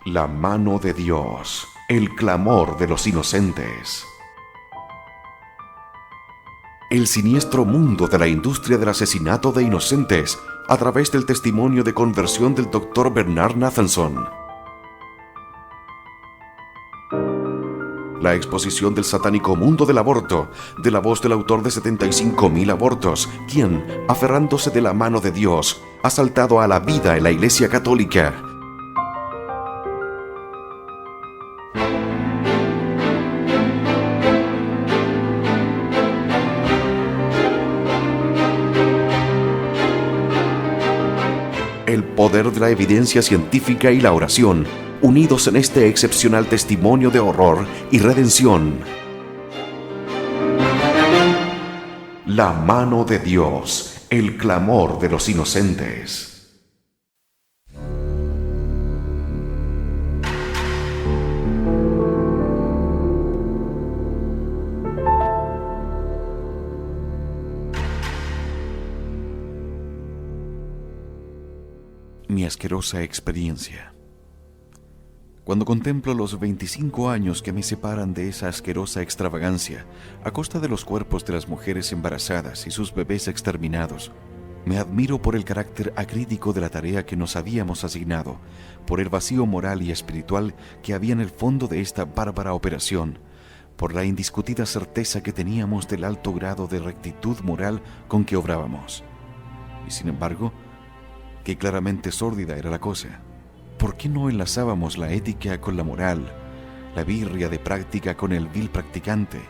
La mano de Dios, el clamor de los inocentes. El siniestro mundo de la industria del asesinato de inocentes a través del testimonio de conversión del Dr. Bernard Nathanson. La exposición del satánico mundo del aborto, de la voz del autor de 75,000 abortos, quien, aferrándose de la mano de Dios, ha saltado a la vida en la Iglesia Católica. El poder de la evidencia científica y la oración, unidos en este excepcional testimonio de horror y redención. La mano de Dios, el clamor de los inocentes. Mi asquerosa experiencia. Cuando contemplo los 25 años que me separan de esa asquerosa extravagancia, a costa de los cuerpos de las mujeres embarazadas y sus bebés exterminados, me admiro por el carácter acrítico de la tarea que nos habíamos asignado, por el vacío moral y espiritual que había en el fondo de esta bárbara operación, por la indiscutida certeza que teníamos del alto grado de rectitud moral con que obrábamos. Y sin embargo, qué claramente sórdida era la cosa. ¿Por qué no enlazábamos la ética con la moral, la birria de práctica con el vil practicante,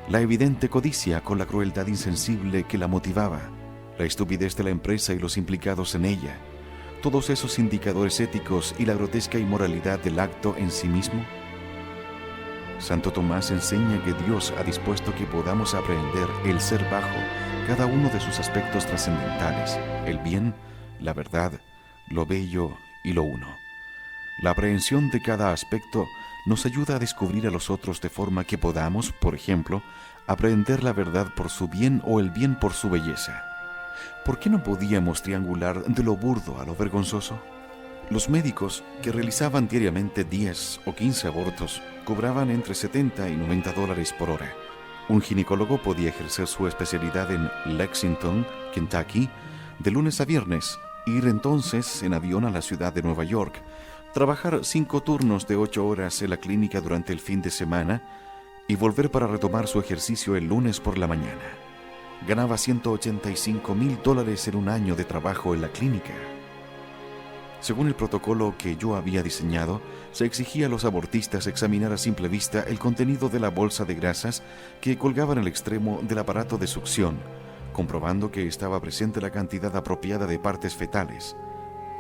la evidente codicia con la crueldad insensible que la motivaba, la estupidez de la empresa y los implicados en ella, todos esos indicadores éticos y la grotesca inmoralidad del acto en sí mismo? Santo Tomás enseña que Dios ha dispuesto que podamos aprehender el ser bajo cada uno de sus aspectos trascendentales, el bien, la verdad, lo bello y lo uno. La aprehensión de cada aspecto nos ayuda a descubrir a los otros de forma que podamos, por ejemplo, aprehender la verdad por su bien o el bien por su belleza. ¿Por qué no podíamos triangular de lo burdo a lo vergonzoso? Los médicos, que realizaban diariamente 10 o 15 abortos, cobraban entre $70 y $90 por hora. Un ginecólogo podía ejercer su especialidad en Lexington, Kentucky, de lunes a viernes, ir entonces en avión a la ciudad de Nueva York, trabajar 5 turnos de 8 horas en la clínica durante el fin de semana y volver para retomar su ejercicio el lunes por la mañana. Ganaba $185,000 en un año de trabajo en la clínica. Según el protocolo que yo había diseñado, se exigía a los abortistas examinar a simple vista el contenido de la bolsa de grasas que colgaba en el extremo del aparato de succión, comprobando que estaba presente la cantidad apropiada de partes fetales.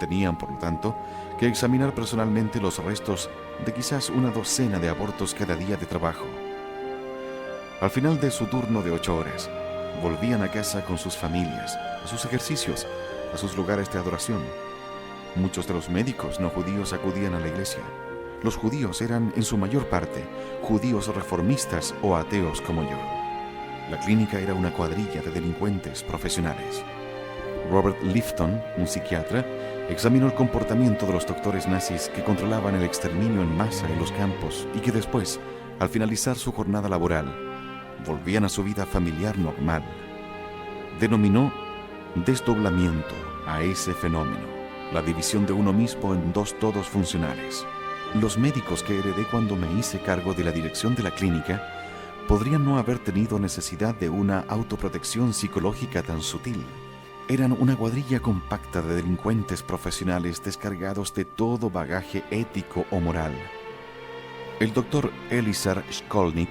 Tenían, por lo tanto, que examinar personalmente los restos de quizás una docena de abortos cada día de trabajo. Al final de su turno de 8 horas, volvían a casa con sus familias, a sus ejercicios, a sus lugares de adoración. Muchos de los médicos no judíos acudían a la iglesia. Los judíos eran, en su mayor parte, judíos reformistas o ateos como yo. La clínica era una cuadrilla de delincuentes profesionales. Robert Lifton, un psiquiatra, examinó el comportamiento de los doctores nazis que controlaban el exterminio en masa en los campos y que después, al finalizar su jornada laboral, volvían a su vida familiar normal. Denominó desdoblamiento a ese fenómeno, la división de uno mismo en 2 todos funcionales. Los médicos que heredé cuando me hice cargo de la dirección de la clínica podrían no haber tenido necesidad de una autoprotección psicológica tan sutil. Eran una cuadrilla compacta de delincuentes profesionales descargados de todo bagaje ético o moral. El doctor Elizar Shkolnik,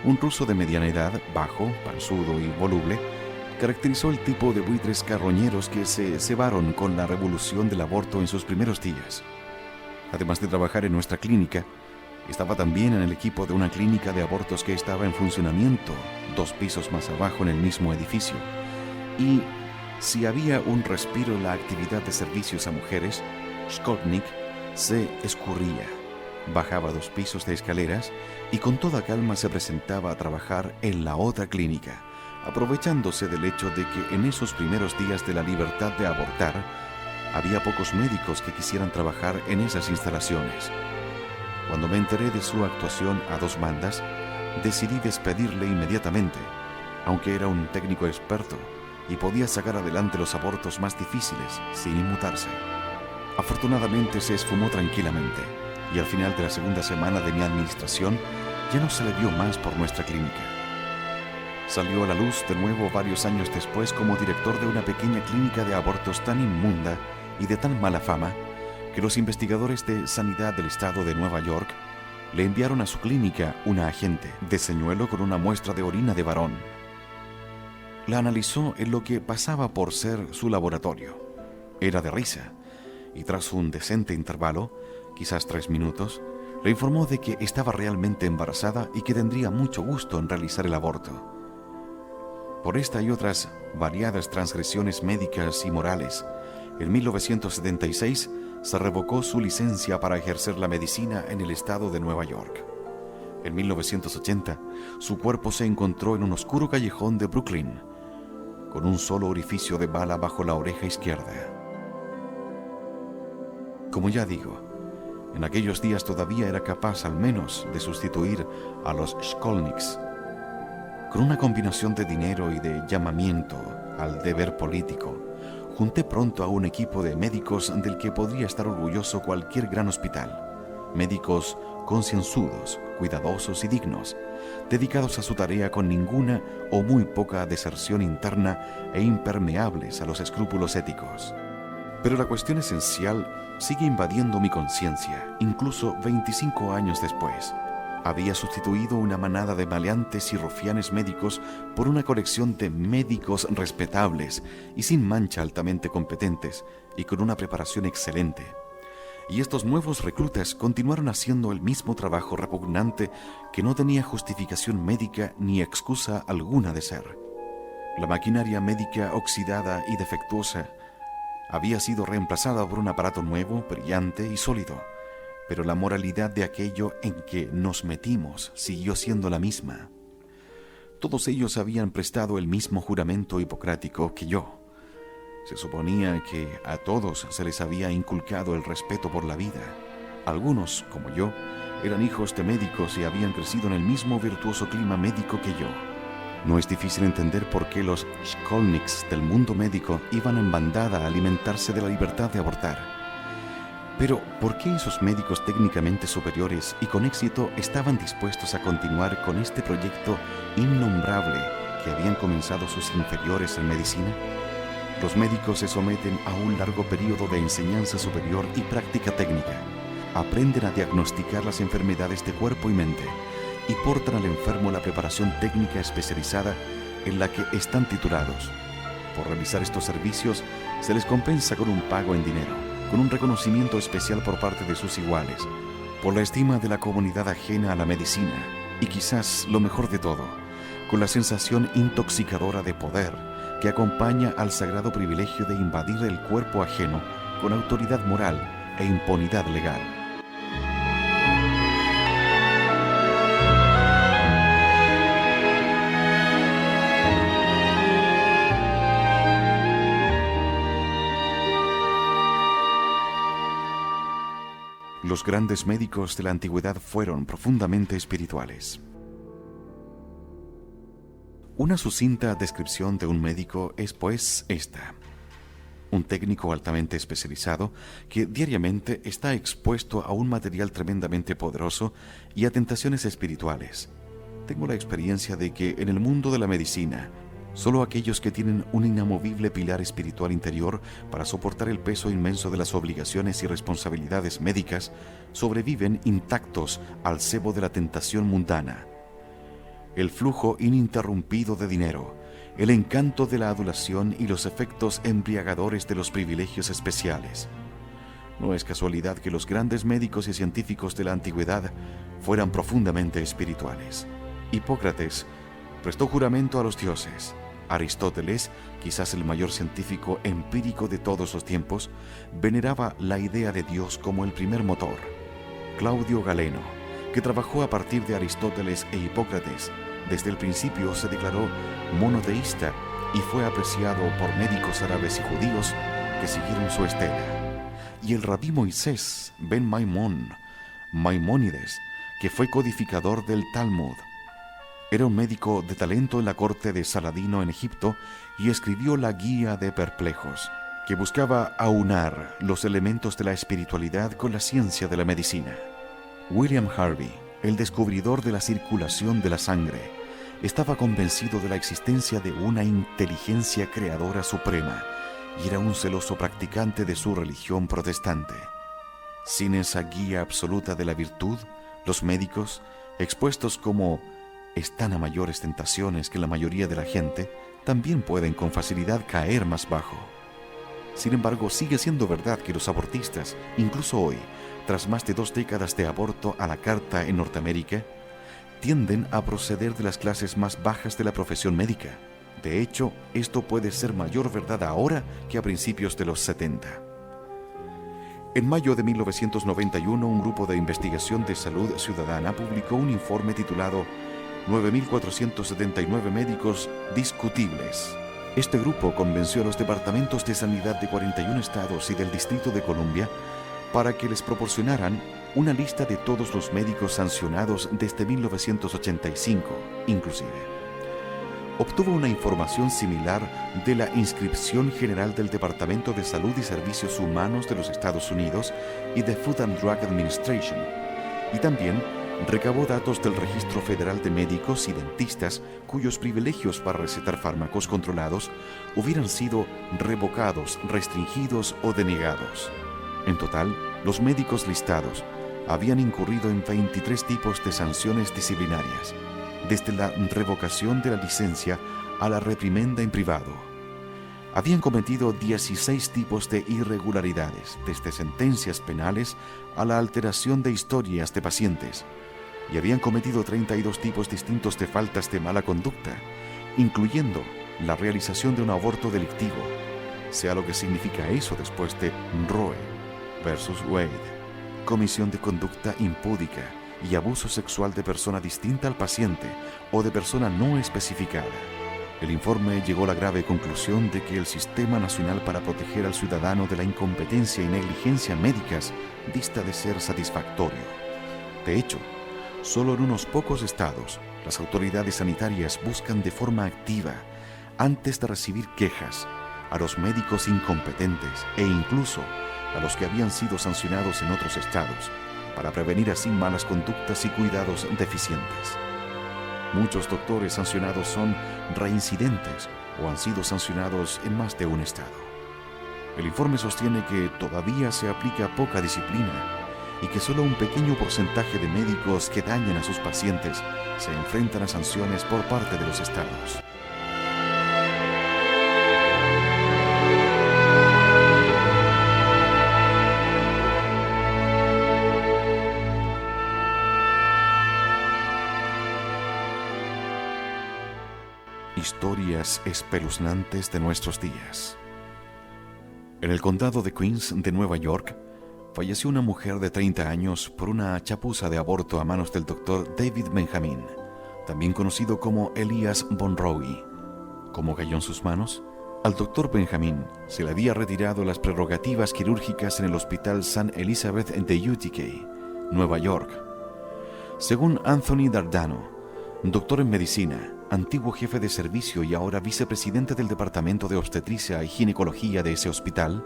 un ruso de mediana edad, bajo, panzudo y voluble, caracterizó el tipo de buitres carroñeros que se cebaron con la revolución del aborto en sus primeros días. Además de trabajar en nuestra clínica, estaba también en el equipo de una clínica de abortos que estaba en funcionamiento 2 pisos más abajo en el mismo edificio. Y si había un respiro en la actividad de servicios a mujeres, Shkolnik se escurría, bajaba 2 pisos de escaleras y con toda calma se presentaba a trabajar en la otra clínica, aprovechándose del hecho de que en esos primeros días de la libertad de abortar Había pocos médicos que quisieran trabajar en esas instalaciones. Cuando me enteré de su actuación a dos bandas, decidí despedirle inmediatamente, aunque era un técnico experto y podía sacar adelante los abortos más difíciles sin inmutarse. Afortunadamente se esfumó tranquilamente y al final de la segunda semana de mi administración ya no se le vio más por nuestra clínica. Salió a la luz de nuevo varios años después como director de una pequeña clínica de abortos tan inmunda y de tan mala fama que los investigadores de sanidad del estado de Nueva York le enviaron a su clínica una agente de señuelo con una muestra de orina de varón. La analizó en lo que pasaba por ser su laboratorio. Era de risa, y tras un decente intervalo, quizás 3 minutos, le informó de que estaba realmente embarazada y que tendría mucho gusto en realizar el aborto. Por esta y otras variadas transgresiones médicas y morales, en 1976 se revocó su licencia para ejercer la medicina en el estado de Nueva York. En 1980, su cuerpo se encontró en un oscuro callejón de Brooklyn, con un solo orificio de bala bajo la oreja izquierda. Como ya digo, en aquellos días todavía era capaz al menos de sustituir a los Skolniks. Con una combinación de dinero y de llamamiento al deber político, junté pronto a un equipo de médicos del que podría estar orgulloso cualquier gran hospital. Médicos concienzudos, cuidadosos y dignos, dedicados a su tarea con ninguna o muy poca deserción interna e impermeables a los escrúpulos éticos. Pero la cuestión esencial sigue invadiendo mi conciencia, incluso 25 años después. Había sustituido una manada de maleantes y rufianes médicos por una colección de médicos respetables y sin mancha altamente competentes y con una preparación excelente. Y estos nuevos reclutas continuaron haciendo el mismo trabajo repugnante que no tenía justificación médica ni excusa alguna de ser. La maquinaria médica oxidada y defectuosa había sido reemplazada por un aparato nuevo, brillante y sólido, pero la moralidad de aquello en que nos metimos siguió siendo la misma. Todos ellos habían prestado el mismo juramento hipocrático que yo. Se suponía que a todos se les había inculcado el respeto por la vida. Algunos, como yo, eran hijos de médicos y habían crecido en el mismo virtuoso clima médico que yo. No es difícil entender por qué los Skolniks del mundo médico iban en bandada a alimentarse de la libertad de abortar. Pero, ¿por qué esos médicos técnicamente superiores y con éxito estaban dispuestos a continuar con este proyecto innombrable que habían comenzado sus inferiores en medicina? Los médicos se someten a un largo periodo de enseñanza superior y práctica técnica. Aprenden a diagnosticar las enfermedades de cuerpo y mente y portan al enfermo la preparación técnica especializada en la que están titulados. Por realizar estos servicios se les compensa con un pago en dinero, con un reconocimiento especial por parte de sus iguales, por la estima de la comunidad ajena a la medicina y quizás lo mejor de todo, con la sensación intoxicadora de poder que acompaña al sagrado privilegio de invadir el cuerpo ajeno con autoridad moral e impunidad legal. Los grandes médicos de la antigüedad fueron profundamente espirituales. Una sucinta descripción de un médico es, pues, esta: un técnico altamente especializado que diariamente está expuesto a un material tremendamente poderoso y a tentaciones espirituales. Tengo la experiencia de que en el mundo de la medicina, solo aquellos que tienen un inamovible pilar espiritual interior para soportar el peso inmenso de las obligaciones y responsabilidades médicas sobreviven intactos al cebo de la tentación mundana. El flujo ininterrumpido de dinero, el encanto de la adulación y los efectos embriagadores de los privilegios especiales. No es casualidad que los grandes médicos y científicos de la antigüedad fueran profundamente espirituales. Hipócrates prestó juramento a los dioses. Aristóteles, quizás el mayor científico empírico de todos los tiempos, veneraba la idea de Dios como el primer motor. Claudio Galeno, que trabajó a partir de Aristóteles e Hipócrates, desde el principio se declaró monoteísta y fue apreciado por médicos árabes y judíos que siguieron su estela. Y el rabí Moisés ben Maimónides, que fue codificador del Talmud. Era un médico de talento en la corte de Saladino en Egipto y escribió la Guía de Perplejos, que buscaba aunar los elementos de la espiritualidad con la ciencia de la medicina. William Harvey, el descubridor de la circulación de la sangre, estaba convencido de la existencia de una inteligencia creadora suprema y era un celoso practicante de su religión protestante. Sin esa guía absoluta de la virtud, los médicos, expuestos como están a mayores tentaciones que la mayoría de la gente, también pueden con facilidad caer más bajo. Sin embargo, sigue siendo verdad que los abortistas, incluso hoy, tras más de 2 décadas de aborto a la carta en Norteamérica, tienden a proceder de las clases más bajas de la profesión médica. De hecho, esto puede ser mayor verdad ahora que a principios de los 70. En mayo de 1991, un grupo de investigación de salud ciudadana publicó un informe titulado 9.479 médicos discutibles. Este grupo convenció a los departamentos de sanidad de 41 estados y del Distrito de Columbia para que les proporcionaran una lista de todos los médicos sancionados desde 1985, inclusive. Obtuvo una información similar de la Inscripción General del Departamento de Salud y Servicios Humanos de los Estados Unidos y de Food and Drug Administration, y también recabó datos del Registro Federal de Médicos y Dentistas cuyos privilegios para recetar fármacos controlados hubieran sido revocados, restringidos o denegados. En total, los médicos listados habían incurrido en 23 tipos de sanciones disciplinarias, desde la revocación de la licencia a la reprimenda en privado. Habían cometido 16 tipos de irregularidades, desde sentencias penales a la alteración de historias de pacientes, y habían cometido 32 tipos distintos de faltas de mala conducta, incluyendo la realización de un aborto delictivo, sea lo que significa eso después de Roe versus Wade, comisión de conducta impúdica y abuso sexual de persona distinta al paciente o de persona no especificada. El informe llegó a la grave conclusión de que el Sistema Nacional para Proteger al Ciudadano de la Incompetencia y Negligencia Médicas dista de ser satisfactorio. De hecho, solo en unos pocos estados, las autoridades sanitarias buscan de forma activa, antes de recibir quejas, a los médicos incompetentes e incluso a los que habían sido sancionados en otros estados, para prevenir así malas conductas y cuidados deficientes. Muchos doctores sancionados son reincidentes o han sido sancionados en más de un estado. El informe sostiene que todavía se aplica poca disciplina y que solo un pequeño porcentaje de médicos que dañan a sus pacientes se enfrentan a sanciones por parte de los estados. Historias espeluznantes de nuestros días. En el condado de Queens de Nueva York, falleció una mujer de 30 años por una chapuza de aborto a manos del doctor David Benjamin, también conocido como Elias Monroe. ¿Cómo cayó en sus manos? Al doctor Benjamin se le había retirado las prerrogativas quirúrgicas en el Hospital St. Elizabeth de Utica, Nueva York. Según Anthony Dardano, doctor en medicina, antiguo jefe de servicio y ahora vicepresidente del Departamento de Obstetricia y Ginecología de ese hospital,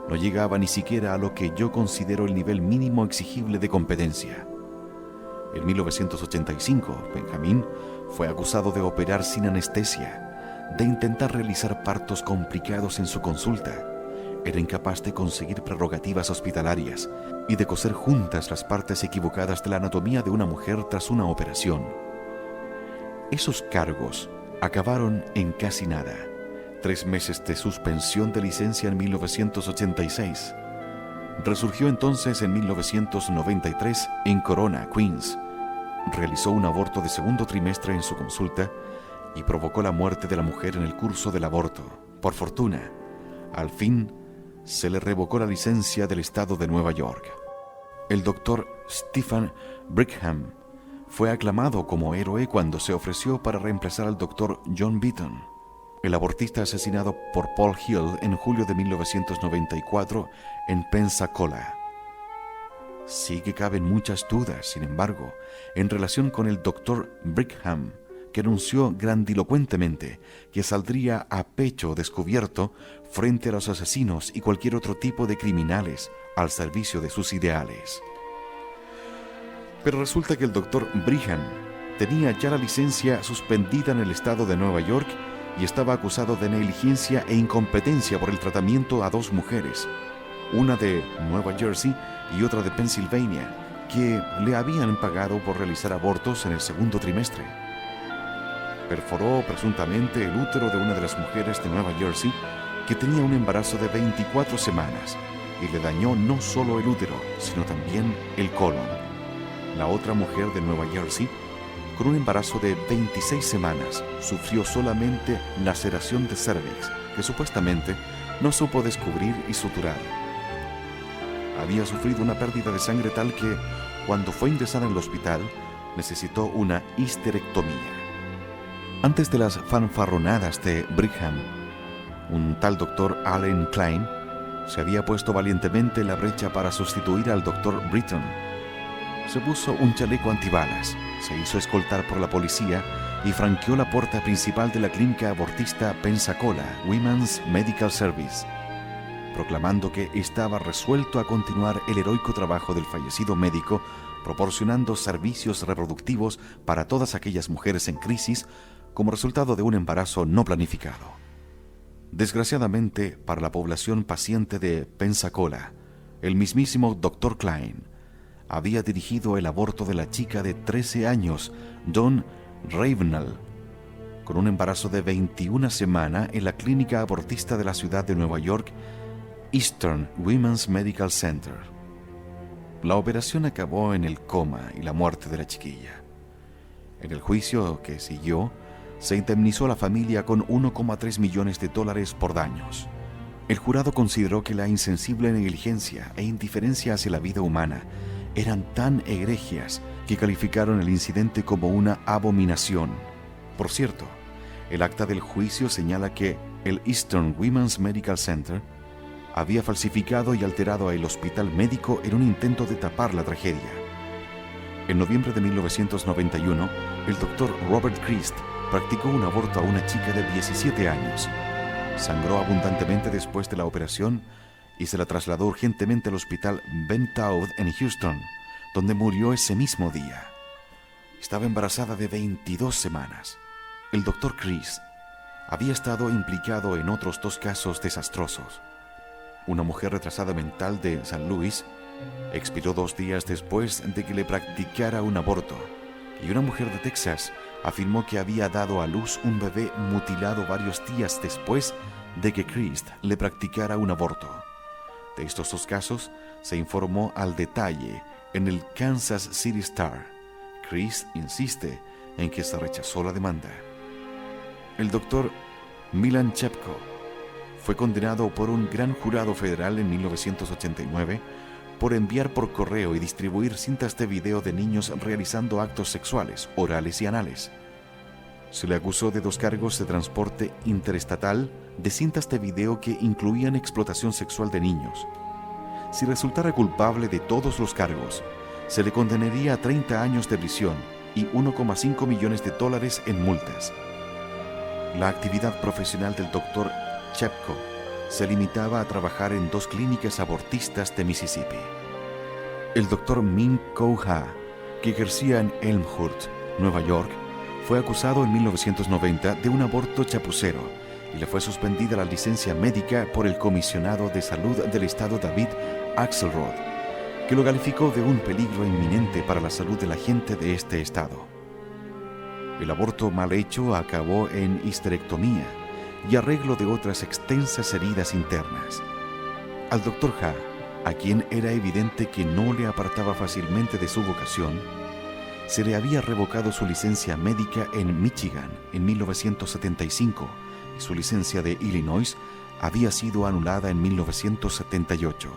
no llegaba ni siquiera a lo que yo considero el nivel mínimo exigible de competencia. En 1985, Benjamin fue acusado de operar sin anestesia, de intentar realizar partos complicados en su consulta, era incapaz de conseguir prerrogativas hospitalarias y de coser juntas las partes equivocadas de la anatomía de una mujer tras una operación. Esos cargos acabaron en casi nada. 3 meses de suspensión de licencia en 1986. Resurgió entonces en 1993 en Corona, Queens. Realizó un aborto de segundo trimestre en su consulta y provocó la muerte de la mujer en el curso del aborto. Por fortuna, al fin se le revocó la licencia del estado de Nueva York. El doctor Stephen Brigham fue aclamado como héroe cuando se ofreció para reemplazar al doctor John Beaton. el abortista asesinado por Paul Hill en julio de 1994 en Pensacola. Sí que caben muchas dudas, sin embargo, en relación con el Dr. Brigham, que anunció grandilocuentemente que saldría a pecho descubierto frente a los asesinos y cualquier otro tipo de criminales al servicio de sus ideales. Pero resulta que el Dr. Brigham tenía ya la licencia suspendida en el estado de Nueva York y estaba acusado de negligencia e incompetencia por el tratamiento a 2 mujeres, una de Nueva Jersey y otra de Pensilvania, que le habían pagado por realizar abortos en el segundo trimestre. Perforó presuntamente el útero de una de las mujeres de Nueva Jersey, que tenía un embarazo de 24 semanas, y le dañó no solo el útero, sino también el colon. La otra mujer de Nueva Jersey, con un embarazo de 26 semanas, sufrió solamente laceración de cervix, que supuestamente no supo descubrir y suturar. Había sufrido una pérdida de sangre tal que, cuando fue ingresada en el hospital, necesitó una histerectomía. Antes de las fanfarronadas de Brigham, un tal doctor Allen Klein se había puesto valientemente en la brecha para sustituir al doctor Britton. Se puso un chaleco antibalas, se hizo escoltar por la policía y franqueó la puerta principal de la clínica abortista Pensacola Women's Medical Service, proclamando que estaba resuelto a continuar el heroico trabajo del fallecido médico, proporcionando servicios reproductivos para todas aquellas mujeres en crisis como resultado de un embarazo no planificado. Desgraciadamente, para la población paciente de Pensacola, el mismísimo Dr. Klein había dirigido el aborto de la chica de 13 años, Dawn Ravenel, con un embarazo de 21 semanas en la clínica abortista de la ciudad de Nueva York, Eastern Women's Medical Center. La operación acabó en el coma y la muerte de la chiquilla. En el juicio que siguió, se indemnizó a la familia con $1,3 millones por daños. El jurado consideró que la insensible negligencia e indiferencia hacia la vida humana eran tan egregias que calificaron el incidente como una abominación. Por cierto, el acta del juicio señala que el Eastern Women's Medical Center había falsificado y alterado el hospital médico en un intento de tapar la tragedia. En noviembre de 1991, el doctor Robert Christ practicó un aborto a una chica de 17 años. Sangró abundantemente después de la operación y se la trasladó urgentemente al hospital Ben Taub en Houston, donde murió ese mismo día. Estaba embarazada de 22 semanas. El doctor Christ había estado implicado en otros 2 casos desastrosos. Una mujer retrasada mental de San Luis expiró 2 días después de que le practicara un aborto, y una mujer de Texas afirmó que había dado a luz un bebé mutilado varios días después de que Christ le practicara un aborto. De estos 2 casos se informó al detalle en el Kansas City Star. Christ insiste en que se rechazó la demanda. El doctor Milan Chepko fue condenado por un gran jurado federal en 1989 por enviar por correo y distribuir cintas de video de niños realizando actos sexuales, orales y anales. Se le acusó de 2 cargos de transporte interestatal de cintas de video que incluían explotación sexual de niños. Si resultara culpable de todos los cargos, se le condenaría a 30 años de prisión y $1,5 millones en multas. La actividad profesional del Dr. Chepko se limitaba a trabajar en 2 clínicas abortistas de Mississippi. El Dr. Min Ko Ha, que ejercía en Elmhurst, Nueva York, fue acusado en 1990 de un aborto chapucero y le fue suspendida la licencia médica por el comisionado de salud del estado David Axelrod, que lo calificó de un peligro inminente para la salud de la gente de este estado. El aborto mal hecho acabó en histerectomía y arreglo de otras extensas heridas internas. Al Dr. Ha, a quien era evidente que no le apartaba fácilmente de su vocación, se le había revocado su licencia médica en Michigan en 1975 y su licencia de Illinois había sido anulada en 1978.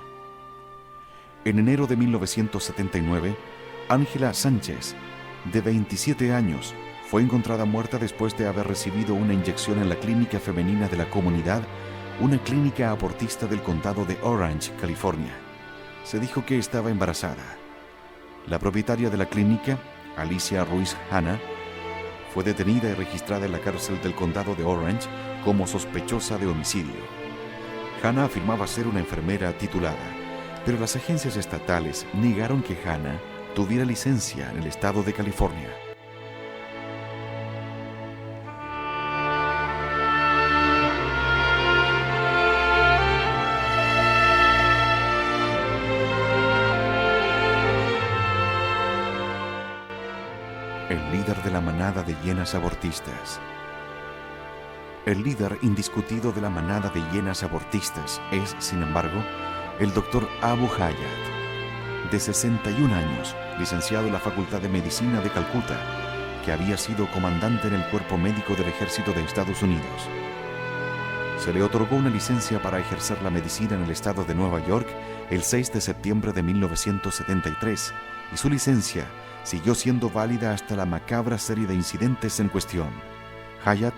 En enero de 1979, Ángela Sánchez, de 27 años, Fue encontrada muerta después de haber recibido una inyección en la clínica femenina de la comunidad, una clínica abortista del condado de Orange, California. Se dijo que estaba embarazada. La propietaria de la clínica, Alicia Ruiz Hanna, fue detenida y registrada en la cárcel del condado de Orange como sospechosa de homicidio. Hanna afirmaba ser una enfermera titulada, pero las agencias estatales negaron que Hanna tuviera licencia en el estado de California. El líder de la manada de hienas abortistas. El líder indiscutido de la manada de hienas abortistas es, sin embargo, el Dr. Abu Hayat, de 61 años, licenciado en la Facultad de Medicina de Calcuta, que había sido comandante en el Cuerpo Médico del Ejército de Estados Unidos. Se le otorgó una licencia para ejercer la medicina en el estado de Nueva York el 6 de septiembre de 1973, y su licencia siguió siendo válida hasta la macabra serie de incidentes en cuestión. Hayat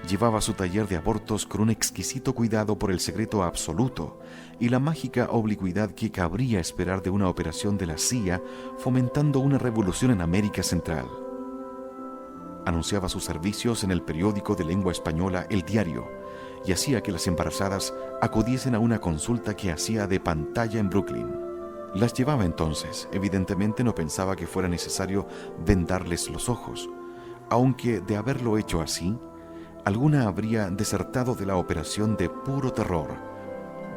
llevaba su taller de abortos con un exquisito cuidado por el secreto absoluto y la mágica oblicuidad que cabría esperar de una operación de la CIA, fomentando una revolución en América Central. Anunciaba sus servicios en el periódico de lengua española El Diario y hacía que las embarazadas acudiesen a una consulta que hacía de pantalla en Brooklyn. Las llevaba entonces. Evidentemente no pensaba que fuera necesario vendarles los ojos, aunque de haberlo hecho así, alguna habría desertado de la operación de puro terror,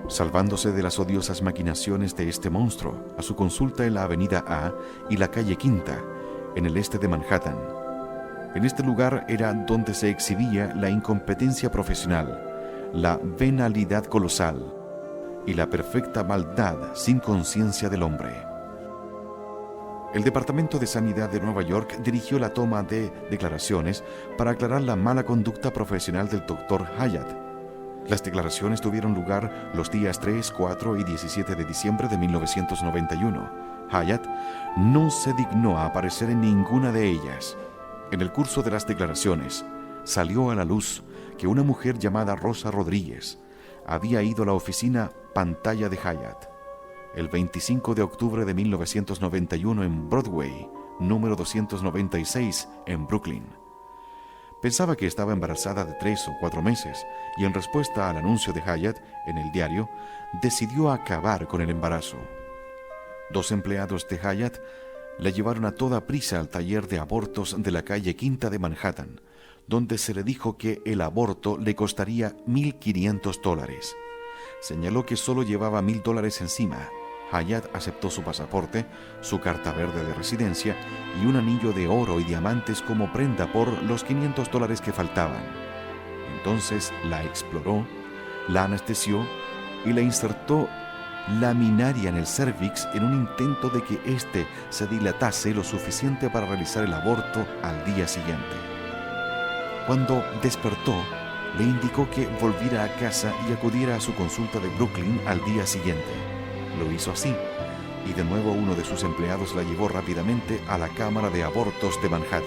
salvándose de las odiosas maquinaciones de este monstruo, a su consulta en la Avenida A y la calle Quinta, en el este de Manhattan. En este lugar era donde se exhibía la incompetencia profesional, la venalidad colosal y la perfecta maldad sin conciencia del hombre. El Departamento de Sanidad de Nueva York dirigió la toma de declaraciones para aclarar la mala conducta profesional del Dr. Hayat. Las declaraciones tuvieron lugar los días 3, 4 y 17 de diciembre de 1991. Hayat no se dignó a aparecer en ninguna de ellas. En el curso de las declaraciones, salió a la luz que una mujer llamada Rosa Rodríguez había ido a la oficina pantalla de Hayat el 25 de octubre de 1991 en Broadway, número 296, en Brooklyn. Pensaba que estaba embarazada de 3 o 4 meses y en respuesta al anuncio de Hayat en el diario, decidió acabar con el embarazo. 2 empleados de Hayat la llevaron a toda prisa al taller de abortos de la calle Quinta de Manhattan, donde se le dijo que el aborto le costaría $1,500. Señaló que solo llevaba $1,000 encima. Hayat aceptó su pasaporte, su carta verde de residencia y un anillo de oro y diamantes como prenda por los $500 que faltaban. Entonces la exploró, la anestesió y la insertó laminaria en el cérvix en un intento de que éste se dilatase lo suficiente para realizar el aborto al día siguiente. Cuando despertó, le indicó que volviera a casa y acudiera a su consulta de Brooklyn al día siguiente. Lo hizo así, y de nuevo uno de sus empleados la llevó rápidamente a la Cámara de Abortos de Manhattan.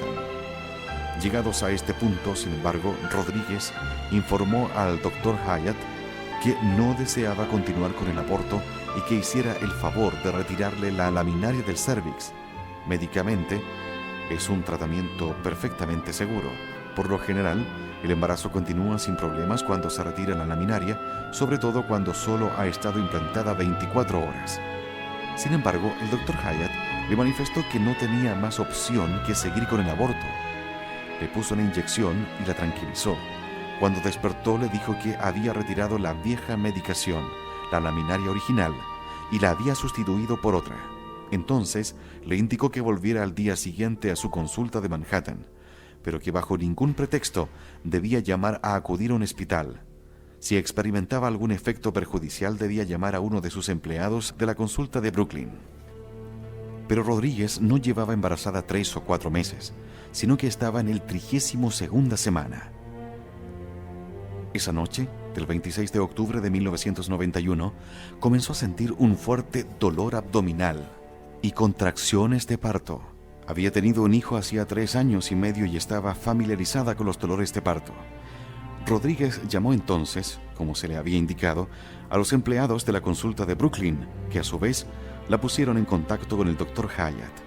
Llegados a este punto, sin embargo, Rodríguez informó al Dr. Hayat que no deseaba continuar con el aborto y que hiciera el favor de retirarle la laminaria del cérvix. Médicamente, es un tratamiento perfectamente seguro. Por lo general, el embarazo continúa sin problemas cuando se retira la laminaria, sobre todo cuando solo ha estado implantada 24 horas. Sin embargo, el Dr. Hayat le manifestó que no tenía más opción que seguir con el aborto. Le puso la inyección y la tranquilizó. Cuando despertó le dijo que había retirado la vieja medicación, la laminaria original, y la había sustituido por otra. Entonces le indicó que volviera al día siguiente a su consulta de Manhattan, pero que bajo ningún pretexto debía llamar a acudir a un hospital. Si experimentaba algún efecto perjudicial debía llamar a uno de sus empleados de la consulta de Brooklyn. Pero Rodríguez no llevaba embarazada 3 o 4 meses, sino que estaba en el 32ª semana. Esa noche, del 26 de octubre de 1991, comenzó a sentir un fuerte dolor abdominal y contracciones de parto. Había tenido un hijo hacía 3 años y medio y estaba familiarizada con los dolores de parto. Rodríguez llamó entonces, como se le había indicado, a los empleados de la consulta de Brooklyn, que a su vez la pusieron en contacto con el Dr. Hyatt.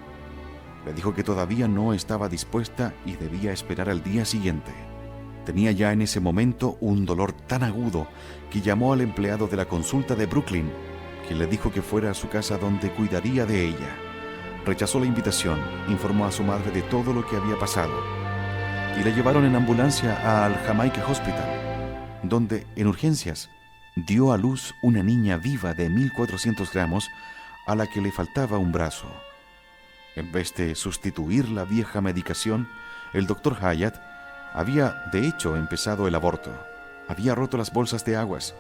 Le dijo que todavía no estaba dispuesta y debía esperar al día siguiente. Tenía ya en ese momento un dolor tan agudo que llamó al empleado de la consulta de Brooklyn, quien le dijo que fuera a su casa donde cuidaría de ella. Rechazó la invitación, informó a su madre de todo lo que había pasado y la llevaron en ambulancia al Jamaica Hospital, donde, en urgencias, dio a luz una niña viva de 1.400 gramos a la que le faltaba un brazo. En vez de sustituir la vieja medicación, el Dr. Hyatt había, de hecho, empezado el aborto. Había roto las bolsas de aguas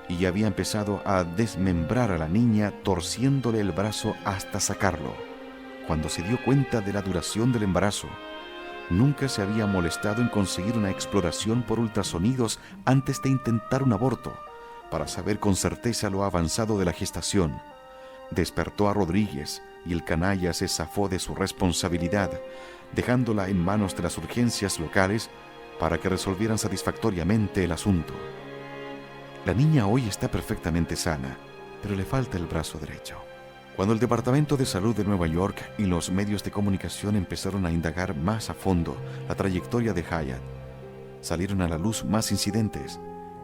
y había empezado a desmembrar a la niña torciéndole el brazo hasta sacarlo. Cuando se dio cuenta de la duración del embarazo, nunca se había molestado en conseguir una exploración por ultrasonidos antes de intentar un aborto, para saber con certeza lo avanzado de la gestación. Despertó a Rodríguez y el canalla se zafó de su responsabilidad, dejándola en manos de las urgencias locales para que resolvieran satisfactoriamente el asunto. La niña hoy está perfectamente sana, pero le falta el brazo derecho. Cuando el Departamento de Salud de Nueva York y los medios de comunicación empezaron a indagar más a fondo la trayectoria de Hyatt, salieron a la luz más incidentes.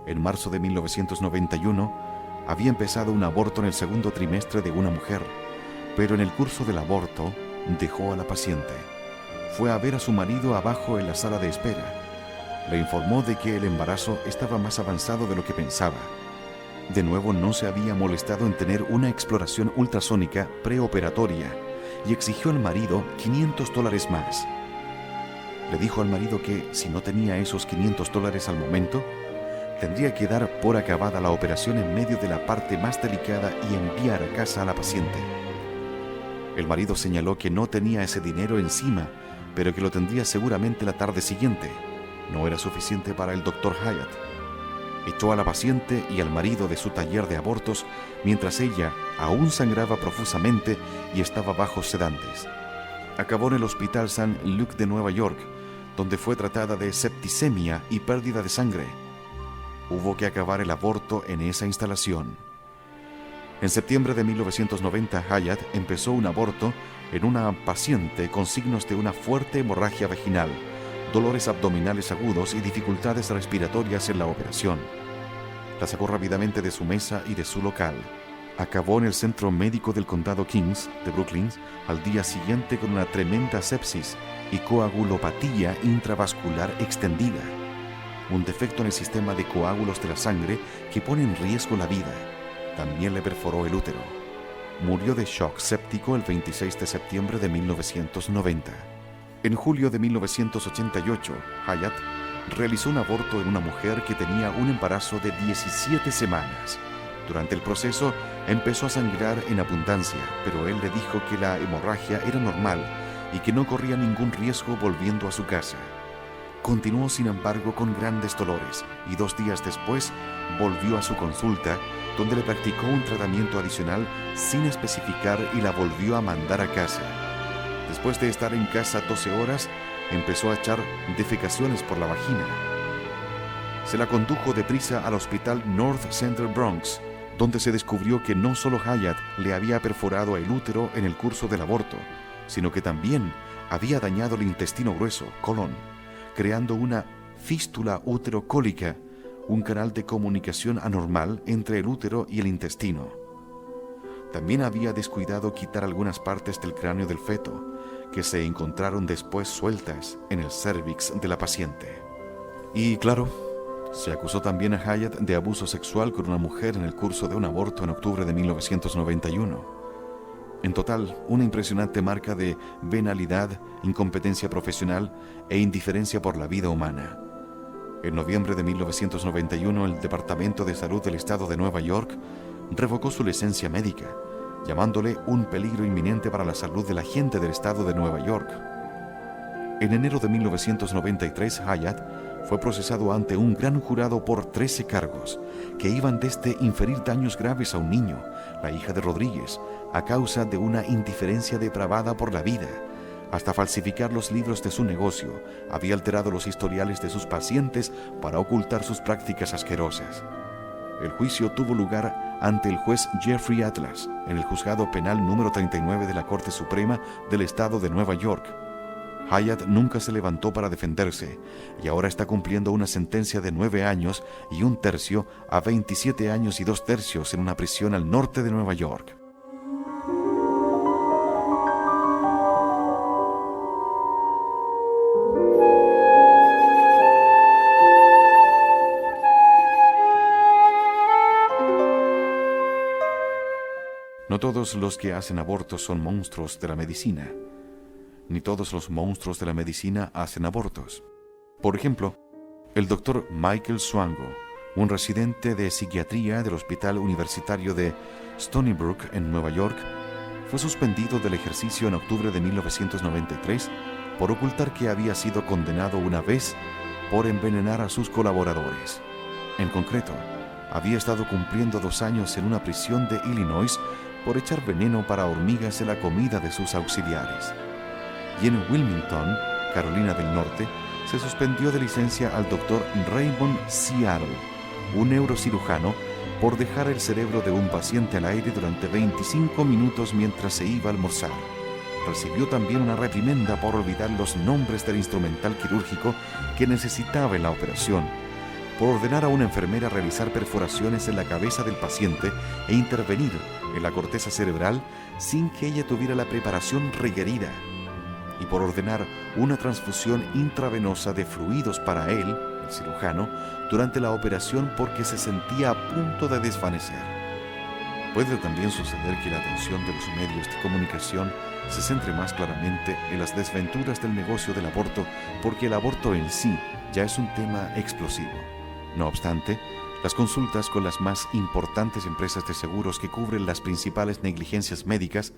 En marzo de 1991 había empezado un aborto en el segundo trimestre de una mujer, pero en el curso del aborto dejó a la paciente. Fue a ver a su marido abajo en la sala de espera. Le informó de que el embarazo estaba más avanzado de lo que pensaba. De nuevo, no se había molestado en tener una exploración ultrasónica preoperatoria y exigió al marido $500 más. Le dijo al marido que, si no tenía esos $500 al momento, tendría que dar por acabada la operación en medio de la parte más delicada y enviar a casa a la paciente. El marido señaló que no tenía ese dinero encima, pero que lo tendría seguramente la tarde siguiente. No era suficiente para el Dr. Hyatt. Echó a la paciente y al marido de su taller de abortos mientras ella aún sangraba profusamente y estaba bajo sedantes. Acabó en el Hospital St. Luke de Nueva York, donde fue tratada de septicemia y pérdida de sangre. Hubo que acabar el aborto en esa instalación. En septiembre de 1990, Hyatt empezó un aborto en una paciente con signos de una fuerte hemorragia vaginal, dolores abdominales agudos y dificultades respiratorias en la operación. La sacó rápidamente de su mesa y de su local. Acabó en el Centro Médico del Condado Kings de Brooklyn al día siguiente con una tremenda sepsis y coagulopatía intravascular extendida, un defecto en el sistema de coágulos de la sangre que pone en riesgo la vida. También le perforó el útero. Murió de shock séptico el 26 de septiembre de 1990. En julio de 1988, Hyatt realizó un aborto en una mujer que tenía un embarazo de 17 semanas. Durante el proceso empezó a sangrar en abundancia, pero él le dijo que la hemorragia era normal y que no corría ningún riesgo volviendo a su casa. Continuó, sin embargo, con grandes dolores y 2 días después volvió a su consulta, donde le practicó un tratamiento adicional sin especificar y la volvió a mandar a casa. Después de estar en casa 12 horas, empezó a echar defecaciones por la vagina. Se la condujo deprisa al hospital North Central Bronx, donde se descubrió que no solo Hyatt le había perforado el útero en el curso del aborto, sino que también había dañado el intestino grueso, colon, creando una fístula uterocólica, un canal de comunicación anormal entre el útero y el intestino. También había descuidado quitar algunas partes del cráneo del feto, que se encontraron después sueltas en el cérvix de la paciente. Y claro, se acusó también a Hyatt de abuso sexual con una mujer en el curso de un aborto en octubre de 1991. En total, una impresionante marca de venalidad, incompetencia profesional e indiferencia por la vida humana. En noviembre de 1991, el Departamento de Salud del Estado de Nueva York revocó su licencia médica, llamándole un peligro inminente para la salud de la gente del Estado de Nueva York. En enero de 1993, Hyatt fue procesado ante un gran jurado por 13 cargos, que iban desde inferir daños graves a un niño, la hija de Rodríguez, a causa de una indiferencia depravada por la vida, hasta falsificar los libros de su negocio. Había alterado los historiales de sus pacientes para ocultar sus prácticas asquerosas. El juicio tuvo lugar ante el juez Jeffrey Atlas en el juzgado penal número 39 de la Corte Suprema del Estado de Nueva York. Hyatt nunca se levantó para defenderse y ahora está cumpliendo una sentencia de 9 años y 1/3 a 27 años y 2/3 en una prisión al norte de Nueva York. No todos los que hacen abortos son monstruos de la medicina, ni todos los monstruos de la medicina hacen abortos. Por ejemplo, el doctor Michael Swango, un residente de psiquiatría del Hospital Universitario de Stony Brook en Nueva York, fue suspendido del ejercicio en octubre de 1993 por ocultar que había sido condenado una vez por envenenar a sus colaboradores. En concreto, había estado cumpliendo 2 años en una prisión de Illinois por echar veneno para hormigas en la comida de sus auxiliares. Y en Wilmington, Carolina del Norte, se suspendió de licencia al doctor Raymond Seattle, un neurocirujano, por dejar el cerebro de un paciente al aire durante 25 minutos mientras se iba a almorzar. Recibió también una reprimenda por olvidar los nombres del instrumental quirúrgico que necesitaba en la operación, por ordenar a una enfermera realizar perforaciones en la cabeza del paciente e intervenir en la corteza cerebral sin que ella tuviera la preparación requerida, y por ordenar una transfusión intravenosa de fluidos para él, el cirujano, durante la operación porque se sentía a punto de desvanecer. Puede también suceder que la atención de los medios de comunicación se centre más claramente en las desventuras del negocio del aborto, porque el aborto en sí ya es un tema explosivo. No obstante, las consultas con las más importantes empresas de seguros que cubren las principales negligencias médicas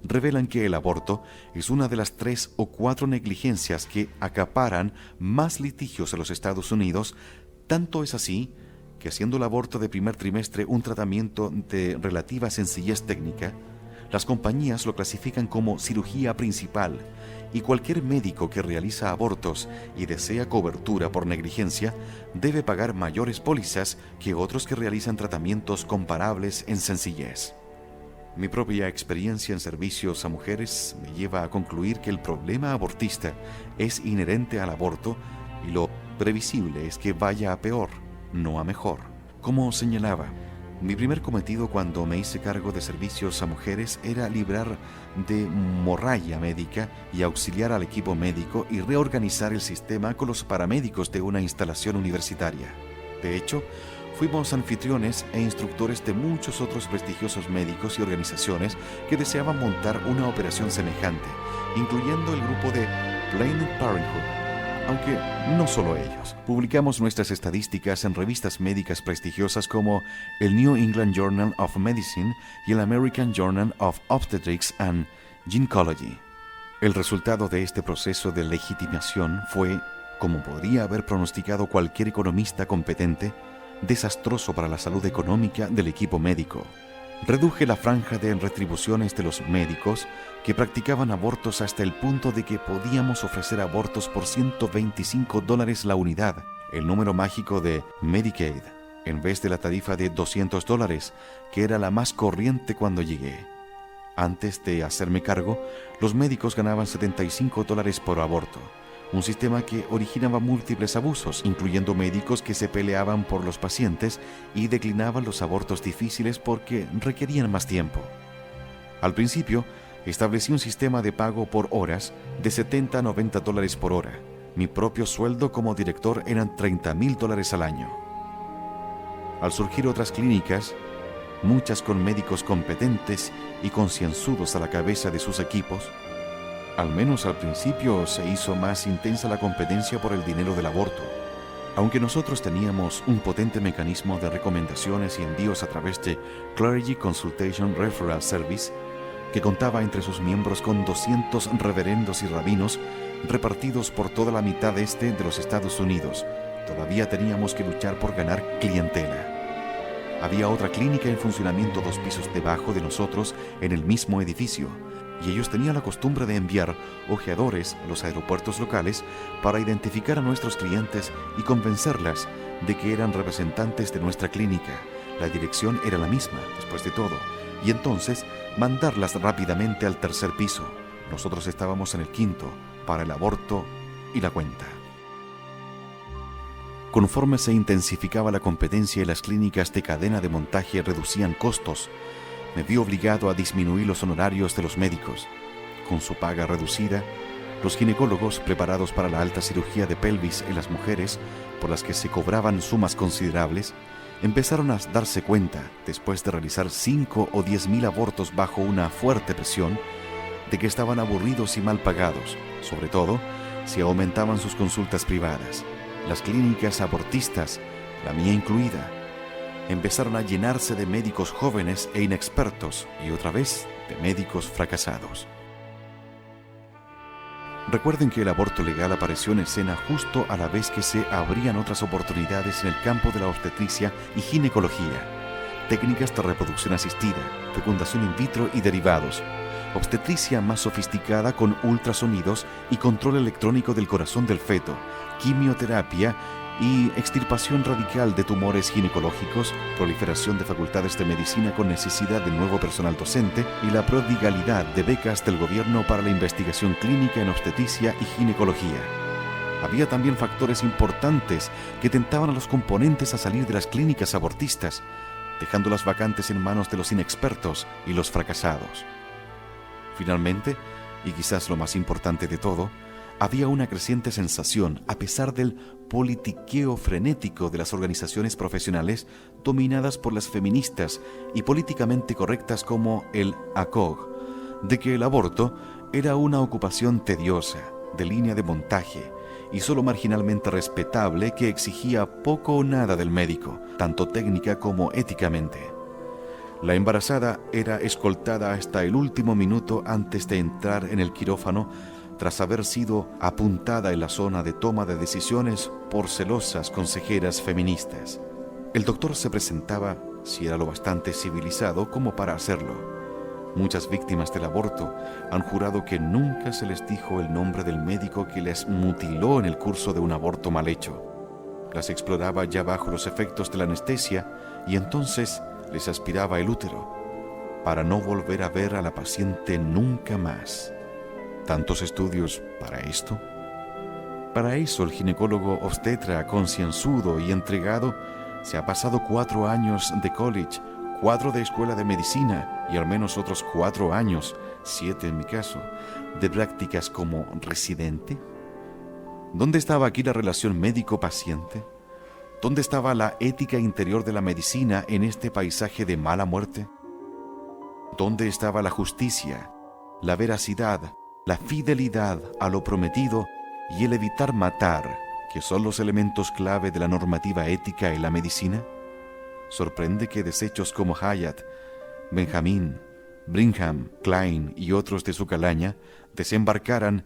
revelan que el aborto es una de las 3 o 4 negligencias que acaparan más litigios en los Estados Unidos. Tanto es así que, siendo el aborto de primer trimestre un tratamiento de relativa sencillez técnica, las compañías lo clasifican como cirugía principal, y cualquier médico que realiza abortos y desea cobertura por negligencia debe pagar mayores pólizas que otros que realizan tratamientos comparables en sencillez. Mi propia experiencia en servicios a mujeres me lleva a concluir que el problema abortista es inherente al aborto y lo previsible es que vaya a peor, no a mejor. Como señalaba, mi primer cometido cuando me hice cargo de servicios a mujeres era librar de morralla médica y auxiliar al equipo médico y reorganizar el sistema con los paramédicos de una instalación universitaria. De hecho, fuimos anfitriones e instructores de muchos otros prestigiosos médicos y organizaciones que deseaban montar una operación semejante, incluyendo el grupo de Planned Parenthood. Aunque no solo ellos. Publicamos nuestras estadísticas en revistas médicas prestigiosas como el New England Journal of Medicine y el American Journal of Obstetrics and Gynecology. El resultado de este proceso de legitimación fue, como podría haber pronosticado cualquier economista competente, desastroso para la salud económica del equipo médico. Reduje la franja de retribuciones de los médicos que practicaban abortos hasta el punto de que podíamos ofrecer abortos por $125 la unidad, el número mágico de Medicaid, en vez de la tarifa de $200, que era la más corriente cuando llegué. Antes de hacerme cargo, los médicos ganaban $75 por aborto, un sistema que originaba múltiples abusos, incluyendo médicos que se peleaban por los pacientes y declinaban los abortos difíciles porque requerían más tiempo. Al principio, establecí un sistema de pago por horas de $70 a $90 por hora. Mi propio sueldo como director eran $30,000 al año. Al surgir otras clínicas, muchas con médicos competentes y concienzudos a la cabeza de sus equipos, al menos al principio se hizo más intensa la competencia por el dinero del aborto. Aunque nosotros teníamos un potente mecanismo de recomendaciones y envíos a través de Clergy Consultation Referral Service, que contaba entre sus miembros con 200 reverendos y rabinos repartidos por toda la mitad este de los Estados Unidos, todavía teníamos que luchar por ganar clientela. Había otra clínica en funcionamiento 2 pisos debajo de nosotros en el mismo edificio, y ellos tenían la costumbre de enviar ojeadores a los aeropuertos locales para identificar a nuestros clientes y convencerlas de que eran representantes de nuestra clínica. La dirección era la misma, después de todo, y entonces mandarlas rápidamente al tercer piso. Nosotros estábamos en el quinto, para el aborto y la cuenta. Conforme se intensificaba la competencia y las clínicas de cadena de montaje reducían costos, me vi obligado a disminuir los honorarios de los médicos. Con su paga reducida, los ginecólogos preparados para la alta cirugía de pelvis en las mujeres, por las que se cobraban sumas considerables, empezaron a darse cuenta, después de realizar 5 o 10 mil abortos bajo una fuerte presión, de que estaban aburridos y mal pagados, sobre todo si aumentaban sus consultas privadas. Las clínicas abortistas, la mía incluida, empezaron a llenarse de médicos jóvenes e inexpertos y otra vez de médicos fracasados. Recuerden que el aborto legal apareció en escena justo a la vez que se abrían otras oportunidades en el campo de la obstetricia y ginecología, técnicas de reproducción asistida, fecundación in vitro y derivados, obstetricia más sofisticada con ultrasonidos y control electrónico del corazón del feto, quimioterapia y extirpación radical de tumores ginecológicos, proliferación de facultades de medicina con necesidad de nuevo personal docente y la prodigalidad de becas del gobierno para la investigación clínica en obstetricia y ginecología. Había también factores importantes que tentaban a los componentes a salir de las clínicas abortistas, dejando las vacantes en manos de los inexpertos y los fracasados. Finalmente, y quizás lo más importante de todo, había una creciente sensación, a pesar del politiqueo frenético de las organizaciones profesionales dominadas por las feministas y políticamente correctas como el ACOG, de que el aborto era una ocupación tediosa, de línea de montaje, y solo marginalmente respetable que exigía poco o nada del médico, tanto técnica como éticamente. La embarazada era escoltada hasta el último minuto antes de entrar en el quirófano, tras haber sido apuntada en la zona de toma de decisiones por celosas consejeras feministas. El doctor se presentaba, si era lo bastante civilizado como para hacerlo. Muchas víctimas del aborto han jurado que nunca se les dijo el nombre del médico que les mutiló en el curso de un aborto mal hecho. Las exploraba ya bajo los efectos de la anestesia y entonces les aspiraba el útero, para no volver a ver a la paciente nunca más. ¿Tantos estudios para esto? Para eso el ginecólogo obstetra concienzudo y entregado se ha pasado 4 años de college, 4 de escuela de medicina y al menos otros 4 años, 7 en mi caso, de prácticas como residente. ¿Dónde estaba aquí la relación médico-paciente? ¿Dónde estaba la ética interior de la medicina en este paisaje de mala muerte? ¿Dónde estaba la justicia, la veracidad, la fidelidad a lo prometido y el evitar matar, que son los elementos clave de la normativa ética en la medicina? Sorprende que desechos como Hyatt, Benjamin, Brigham, Klein y otros de su calaña desembarcaran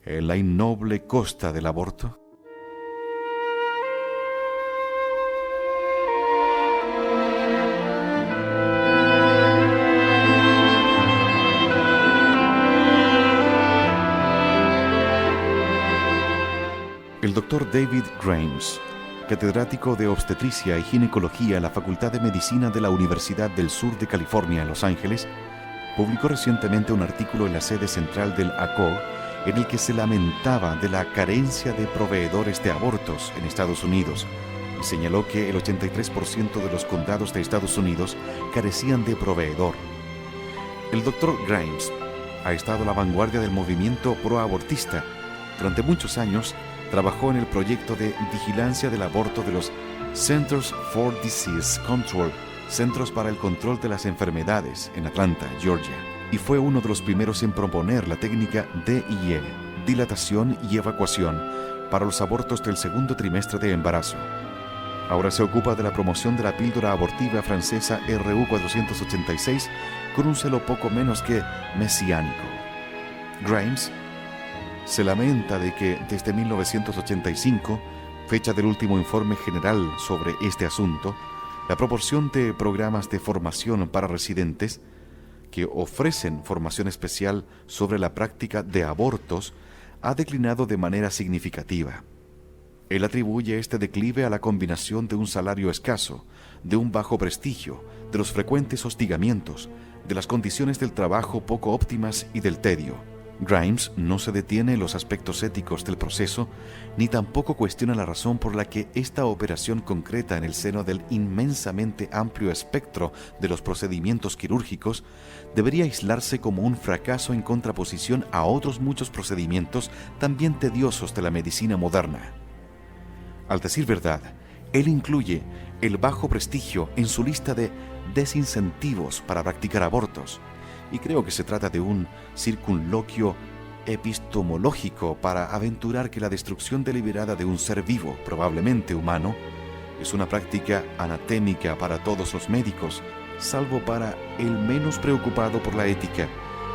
en la innoble costa del aborto. El doctor David Grimes, catedrático de obstetricia y ginecología en la Facultad de Medicina de la Universidad del Sur de California en Los Ángeles, publicó recientemente un artículo en la sede central del ACOG en el que se lamentaba de la carencia de proveedores de abortos en Estados Unidos y señaló que el 83% de los condados de Estados Unidos carecían de proveedor. El doctor Grimes ha estado a la vanguardia del movimiento proabortista. Durante muchos años trabajó en el proyecto de vigilancia del aborto de los Centers for Disease Control, Centros para el Control de las Enfermedades, en Atlanta, Georgia, y fue uno de los primeros en proponer la técnica DIE, dilatación y evacuación, para los abortos del segundo trimestre de embarazo. Ahora se ocupa de la promoción de la píldora abortiva francesa RU 486 con un celo poco menos que mesiánico. Grimes se lamenta de que desde 1985, fecha del último informe general sobre este asunto, la proporción de programas de formación para residentes que ofrecen formación especial sobre la práctica de abortos, ha declinado de manera significativa. Él atribuye este declive a la combinación de un salario escaso, de un bajo prestigio, de los frecuentes hostigamientos, de las condiciones del trabajo poco óptimas y del tedio. Grimes no se detiene en los aspectos éticos del proceso, ni tampoco cuestiona la razón por la que esta operación concreta en el seno del inmensamente amplio espectro de los procedimientos quirúrgicos debería aislarse como un fracaso en contraposición a otros muchos procedimientos también tediosos de la medicina moderna. Al decir verdad, él incluye el bajo prestigio en su lista de desincentivos para practicar abortos, y creo que se trata de un circunloquio epistemológico para aventurar que la destrucción deliberada de un ser vivo, probablemente humano, es una práctica anatémica para todos los médicos, salvo para el menos preocupado por la ética,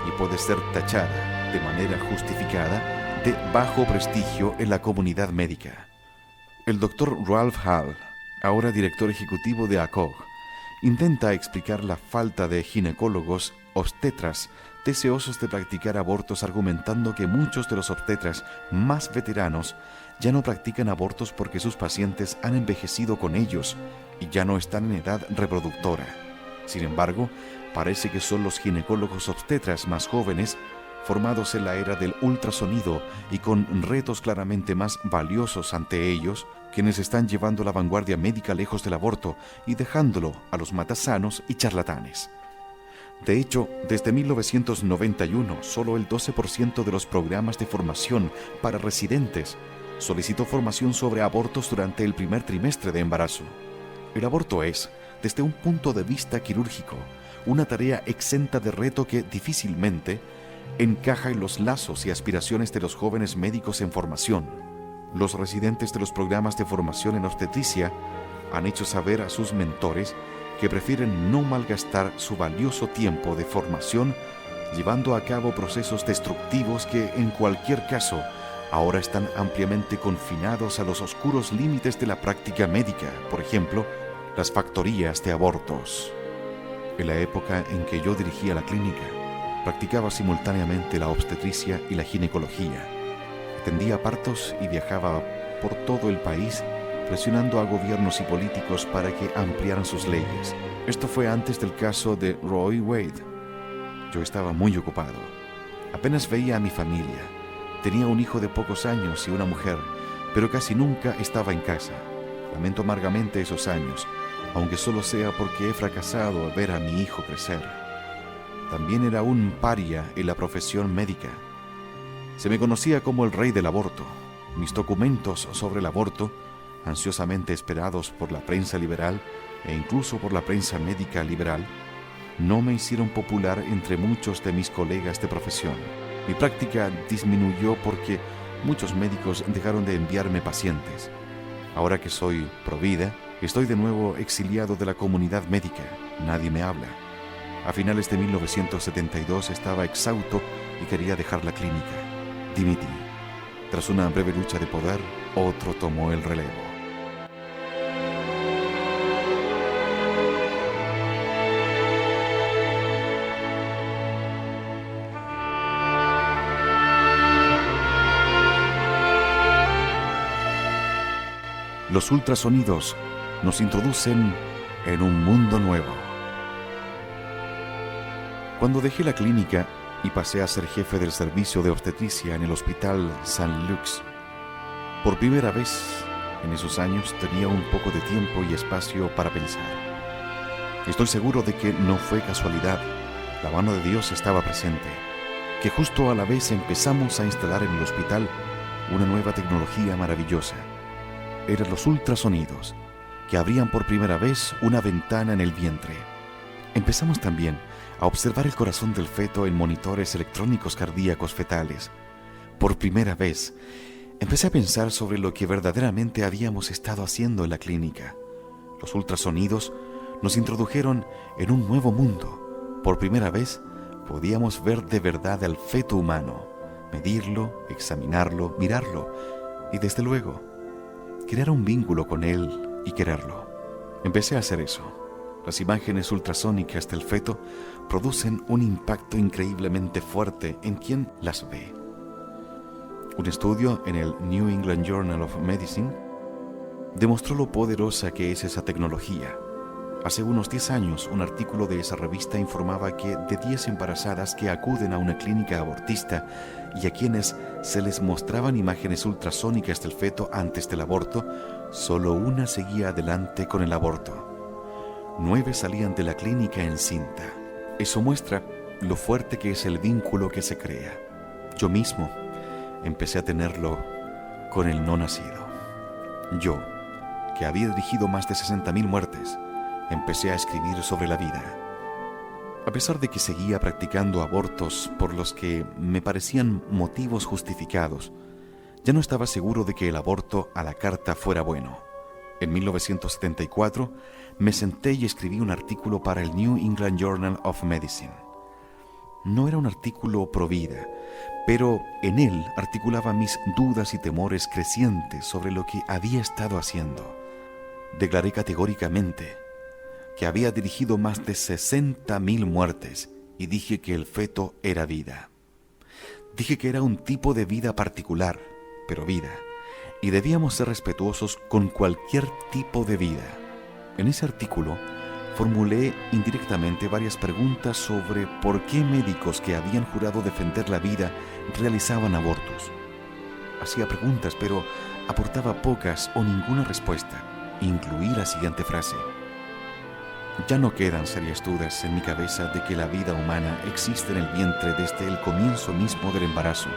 y puede ser tachada, de manera justificada, de bajo prestigio en la comunidad médica. El doctor Ralph Hall, ahora director ejecutivo de ACOG, intenta explicar la falta de ginecólogos obstetras deseosos de practicar abortos, argumentando que muchos de los obstetras más veteranos ya no practican abortos porque sus pacientes han envejecido con ellos y ya no están en edad reproductora. Sin embargo, parece que son los ginecólogos obstetras más jóvenes, formados en la era del ultrasonido y con retos claramente más valiosos ante ellos, quienes están llevando la vanguardia médica lejos del aborto y dejándolo a los matasanos y charlatanes. De hecho, desde 1991, solo el 12% de los programas de formación para residentes solicitó formación sobre abortos durante el primer trimestre de embarazo. El aborto es, desde un punto de vista quirúrgico, una tarea exenta de reto que difícilmente encaja en los lazos y aspiraciones de los jóvenes médicos en formación. Los residentes de los programas de formación en obstetricia han hecho saber a sus mentores que prefieren no malgastar su valioso tiempo de formación llevando a cabo procesos destructivos que, en cualquier caso, ahora están ampliamente confinados a los oscuros límites de la práctica médica, por ejemplo, las factorías de abortos. En la época en que yo dirigía la clínica, practicaba simultáneamente la obstetricia y la ginecología. Atendía partos y viajaba por todo el país presionando a gobiernos y políticos para que ampliaran sus leyes. Esto fue antes del caso de Roe Wade. Yo estaba muy ocupado. Apenas veía a mi familia. Tenía un hijo de pocos años y una mujer, pero casi nunca estaba en casa. Lamento amargamente esos años, aunque solo sea porque he fracasado al ver a mi hijo crecer. También era un paria en la profesión médica. Se me conocía como el rey del aborto. Mis documentos sobre el aborto, ansiosamente esperados por la prensa liberal e incluso por la prensa médica liberal, no me hicieron popular entre muchos de mis colegas de profesión. Mi práctica disminuyó porque muchos médicos dejaron de enviarme pacientes. Ahora que soy provida, estoy de nuevo exiliado de la comunidad médica. Nadie me habla. A finales de 1972 estaba exhausto y quería dejar la clínica. Dimití. Tras una breve lucha de poder, otro tomó el relevo. Los ultrasonidos nos introducen en un mundo nuevo. Cuando dejé la clínica y pasé a ser jefe del servicio de obstetricia en el Hospital St. Luke's, por primera vez en esos años tenía un poco de tiempo y espacio para pensar. Estoy seguro de que no fue casualidad, la mano de Dios estaba presente, que justo a la vez empezamos a instalar en el hospital una nueva tecnología maravillosa. Eran los ultrasonidos, que abrían por primera vez una ventana en el vientre. Empezamos también a observar el corazón del feto en monitores electrónicos cardíacos fetales. Por primera vez, empecé a pensar sobre lo que verdaderamente habíamos estado haciendo en la clínica. Los ultrasonidos nos introdujeron en un nuevo mundo. Por primera vez, podíamos ver de verdad al feto humano, medirlo, examinarlo, mirarlo y, desde luego, crear un vínculo con él y quererlo. Empecé a hacer eso. Las imágenes ultrasónicas del feto producen un impacto increíblemente fuerte en quien las ve. Un estudio en el New England Journal of Medicine demostró lo poderosa que es esa tecnología. Hace unos 10 años, un artículo de esa revista informaba que de 10 embarazadas que acuden a una clínica abortista y a quienes se les mostraban imágenes ultrasónicas del feto antes del aborto, solo una seguía adelante con el aborto. 9 salían de la clínica encinta. Eso muestra lo fuerte que es el vínculo que se crea. Yo mismo empecé a tenerlo con el no nacido. Yo, que había dirigido más de 60,000 muertes, empecé a escribir sobre la vida. A pesar de que seguía practicando abortos por los que me parecían motivos justificados, ya no estaba seguro de que el aborto a la carta fuera bueno. En 1974 me senté y escribí un artículo para el New England Journal of Medicine. No era un artículo pro vida, pero en él articulaba mis dudas y temores crecientes sobre lo que había estado haciendo. Declaré categóricamente que había dirigido más de 60,000 muertes y dije que el feto era vida. Dije que era un tipo de vida particular, pero vida, y debíamos ser respetuosos con cualquier tipo de vida. En ese artículo formulé indirectamente varias preguntas sobre por qué médicos que habían jurado defender la vida realizaban abortos. Hacía preguntas, pero aportaba pocas o ninguna respuesta. Incluí la siguiente frase: ya no quedan serias dudas en mi cabeza de que la vida humana existe en el vientre desde el comienzo mismo del embarazo,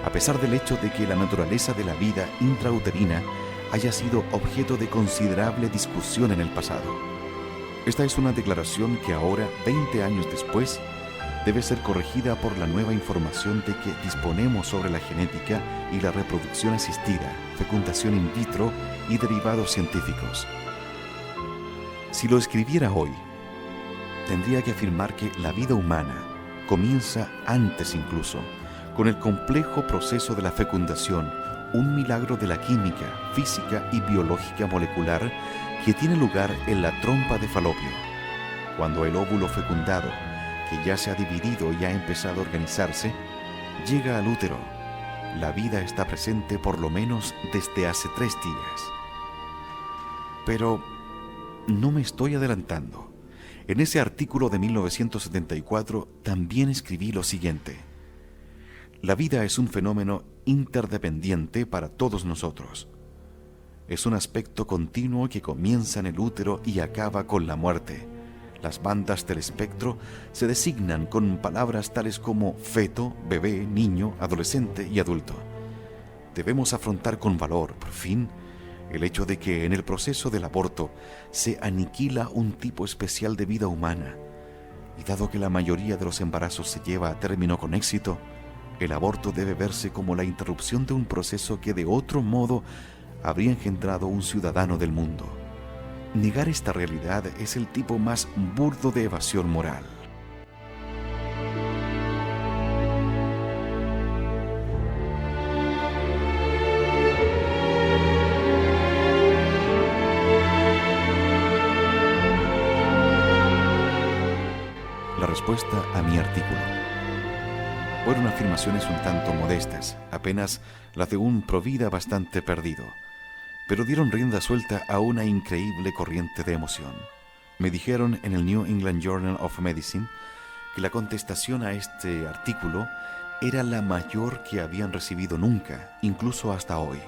a pesar del hecho de que la naturaleza de la vida intrauterina haya sido objeto de considerable discusión en el pasado. Esta es una declaración que ahora, 20 años después, debe ser corregida por la nueva información de que disponemos sobre la genética y la reproducción asistida, fecundación in vitro y derivados científicos. Si lo escribiera hoy, tendría que afirmar que la vida humana comienza antes incluso, con el complejo proceso de la fecundación, un milagro de la química, física y biológica molecular que tiene lugar en la trompa de Falopio. Cuando el óvulo fecundado, que ya se ha dividido y ha empezado a organizarse, llega al útero, la vida está presente por lo menos desde hace 3 días. Pero no me estoy adelantando. En ese artículo de 1974 también escribí lo siguiente: la vida es un fenómeno interdependiente para todos nosotros. Es un aspecto continuo que comienza en el útero y acaba con la muerte. Las bandas del espectro se designan con palabras tales como feto, bebé, niño, adolescente y adulto. Debemos afrontar con valor, por fin, el hecho de que en el proceso del aborto se aniquila un tipo especial de vida humana. Y dado que la mayoría de los embarazos se lleva a término con éxito, el aborto debe verse como la interrupción de un proceso que de otro modo habría engendrado un ciudadano del mundo. Negar esta realidad es el tipo más burdo de evasión moral. La respuesta a mi artículo. Fueron afirmaciones un tanto modestas, apenas las de un provida bastante perdido, pero dieron rienda suelta a una increíble corriente de emoción. Me dijeron en el New England Journal of Medicine que la contestación a este artículo era la mayor que habían recibido nunca, incluso hasta hoy.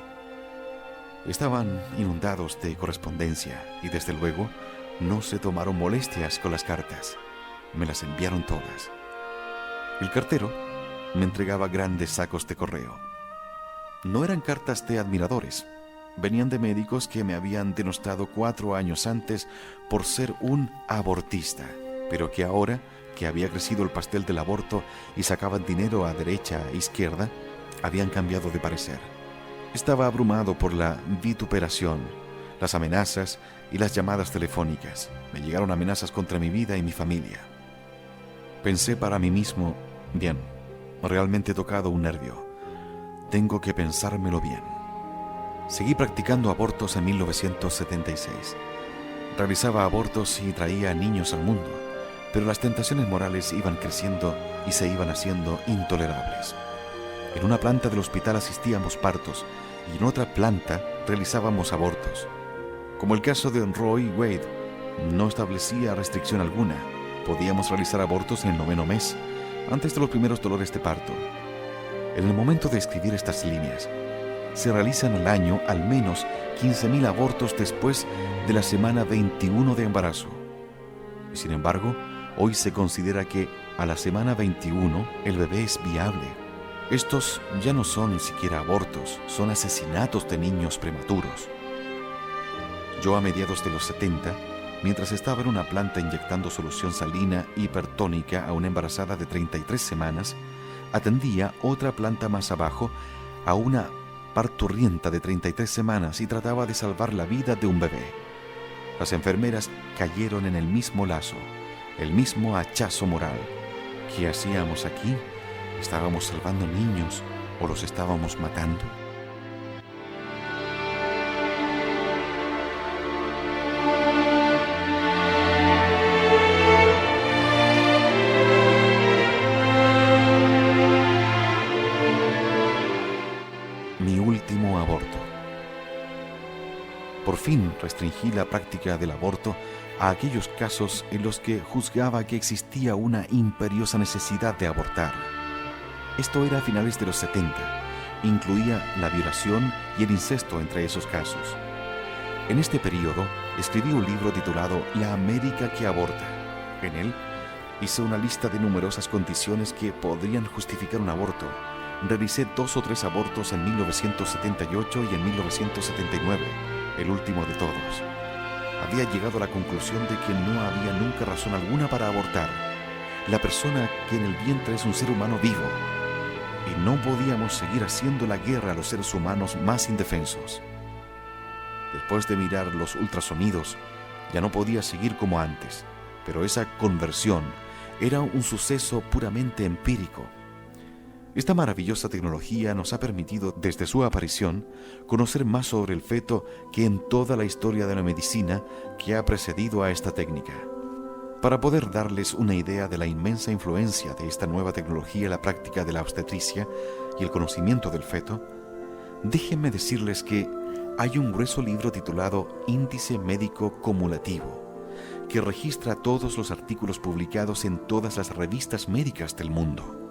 Estaban inundados de correspondencia y desde luego no se tomaron molestias con las cartas. Me las enviaron todas. El cartero me entregaba grandes sacos de correo. No eran cartas de admiradores. Venían de médicos que me habían denostado 4 años antes por ser un abortista, pero que ahora, que había crecido el pastel del aborto y sacaban dinero a derecha e izquierda, habían cambiado de parecer. Estaba abrumado por la vituperación, las amenazas y las llamadas telefónicas. Me llegaron amenazas contra mi vida y mi familia. Pensé para mí mismo, bien, realmente he tocado un nervio. Tengo que pensármelo bien. Seguí practicando abortos en 1976. Realizaba abortos y traía niños al mundo, pero las tentaciones morales iban creciendo y se iban haciendo intolerables. En una planta del hospital asistíamos partos y en otra planta realizábamos abortos. Como el caso de Roe Wade, no establecía restricción alguna. Podíamos realizar abortos en el 9º mes, antes de los primeros dolores de parto. En el momento de escribir estas líneas, se realizan al año al menos 15.000 abortos después de la semana 21 de embarazo. Y sin embargo, hoy se considera que a la semana 21 el bebé es viable. Estos ya no son ni siquiera abortos, son asesinatos de niños prematuros. Yo a mediados de los 70, mientras estaba en una planta inyectando solución salina hipertónica a una embarazada de 33 semanas, atendía otra planta más abajo a una parturienta de 33 semanas y trataba de salvar la vida de un bebé. Las enfermeras cayeron en el mismo lazo, el mismo hachazo moral. ¿Qué hacíamos aquí? ¿Estábamos salvando niños o los estábamos matando? Mi último aborto. Por fin restringí la práctica del aborto a aquellos casos en los que juzgaba que existía una imperiosa necesidad de abortar. Esto era a finales de los 70. Incluía la violación y el incesto entre esos casos. En este periodo escribí un libro titulado La América que aborta. En él hice una lista de numerosas condiciones que podrían justificar un aborto. Realicé 2 o 3 abortos en 1978 y en 1979, el último de todos. Había llegado a la conclusión de que no había nunca razón alguna para abortar. La persona que en el vientre es un ser humano vivo. Y no podíamos seguir haciendo la guerra a los seres humanos más indefensos. Después de mirar los ultrasonidos, ya no podía seguir como antes, pero esa conversión era un suceso puramente empírico. Esta maravillosa tecnología nos ha permitido, desde su aparición, conocer más sobre el feto que en toda la historia de la medicina que ha precedido a esta técnica. Para poder darles una idea de la inmensa influencia de esta nueva tecnología en la práctica de la obstetricia y el conocimiento del feto, déjenme decirles que hay un grueso libro titulado Índice Médico Cumulativo, que registra todos los artículos publicados en todas las revistas médicas del mundo.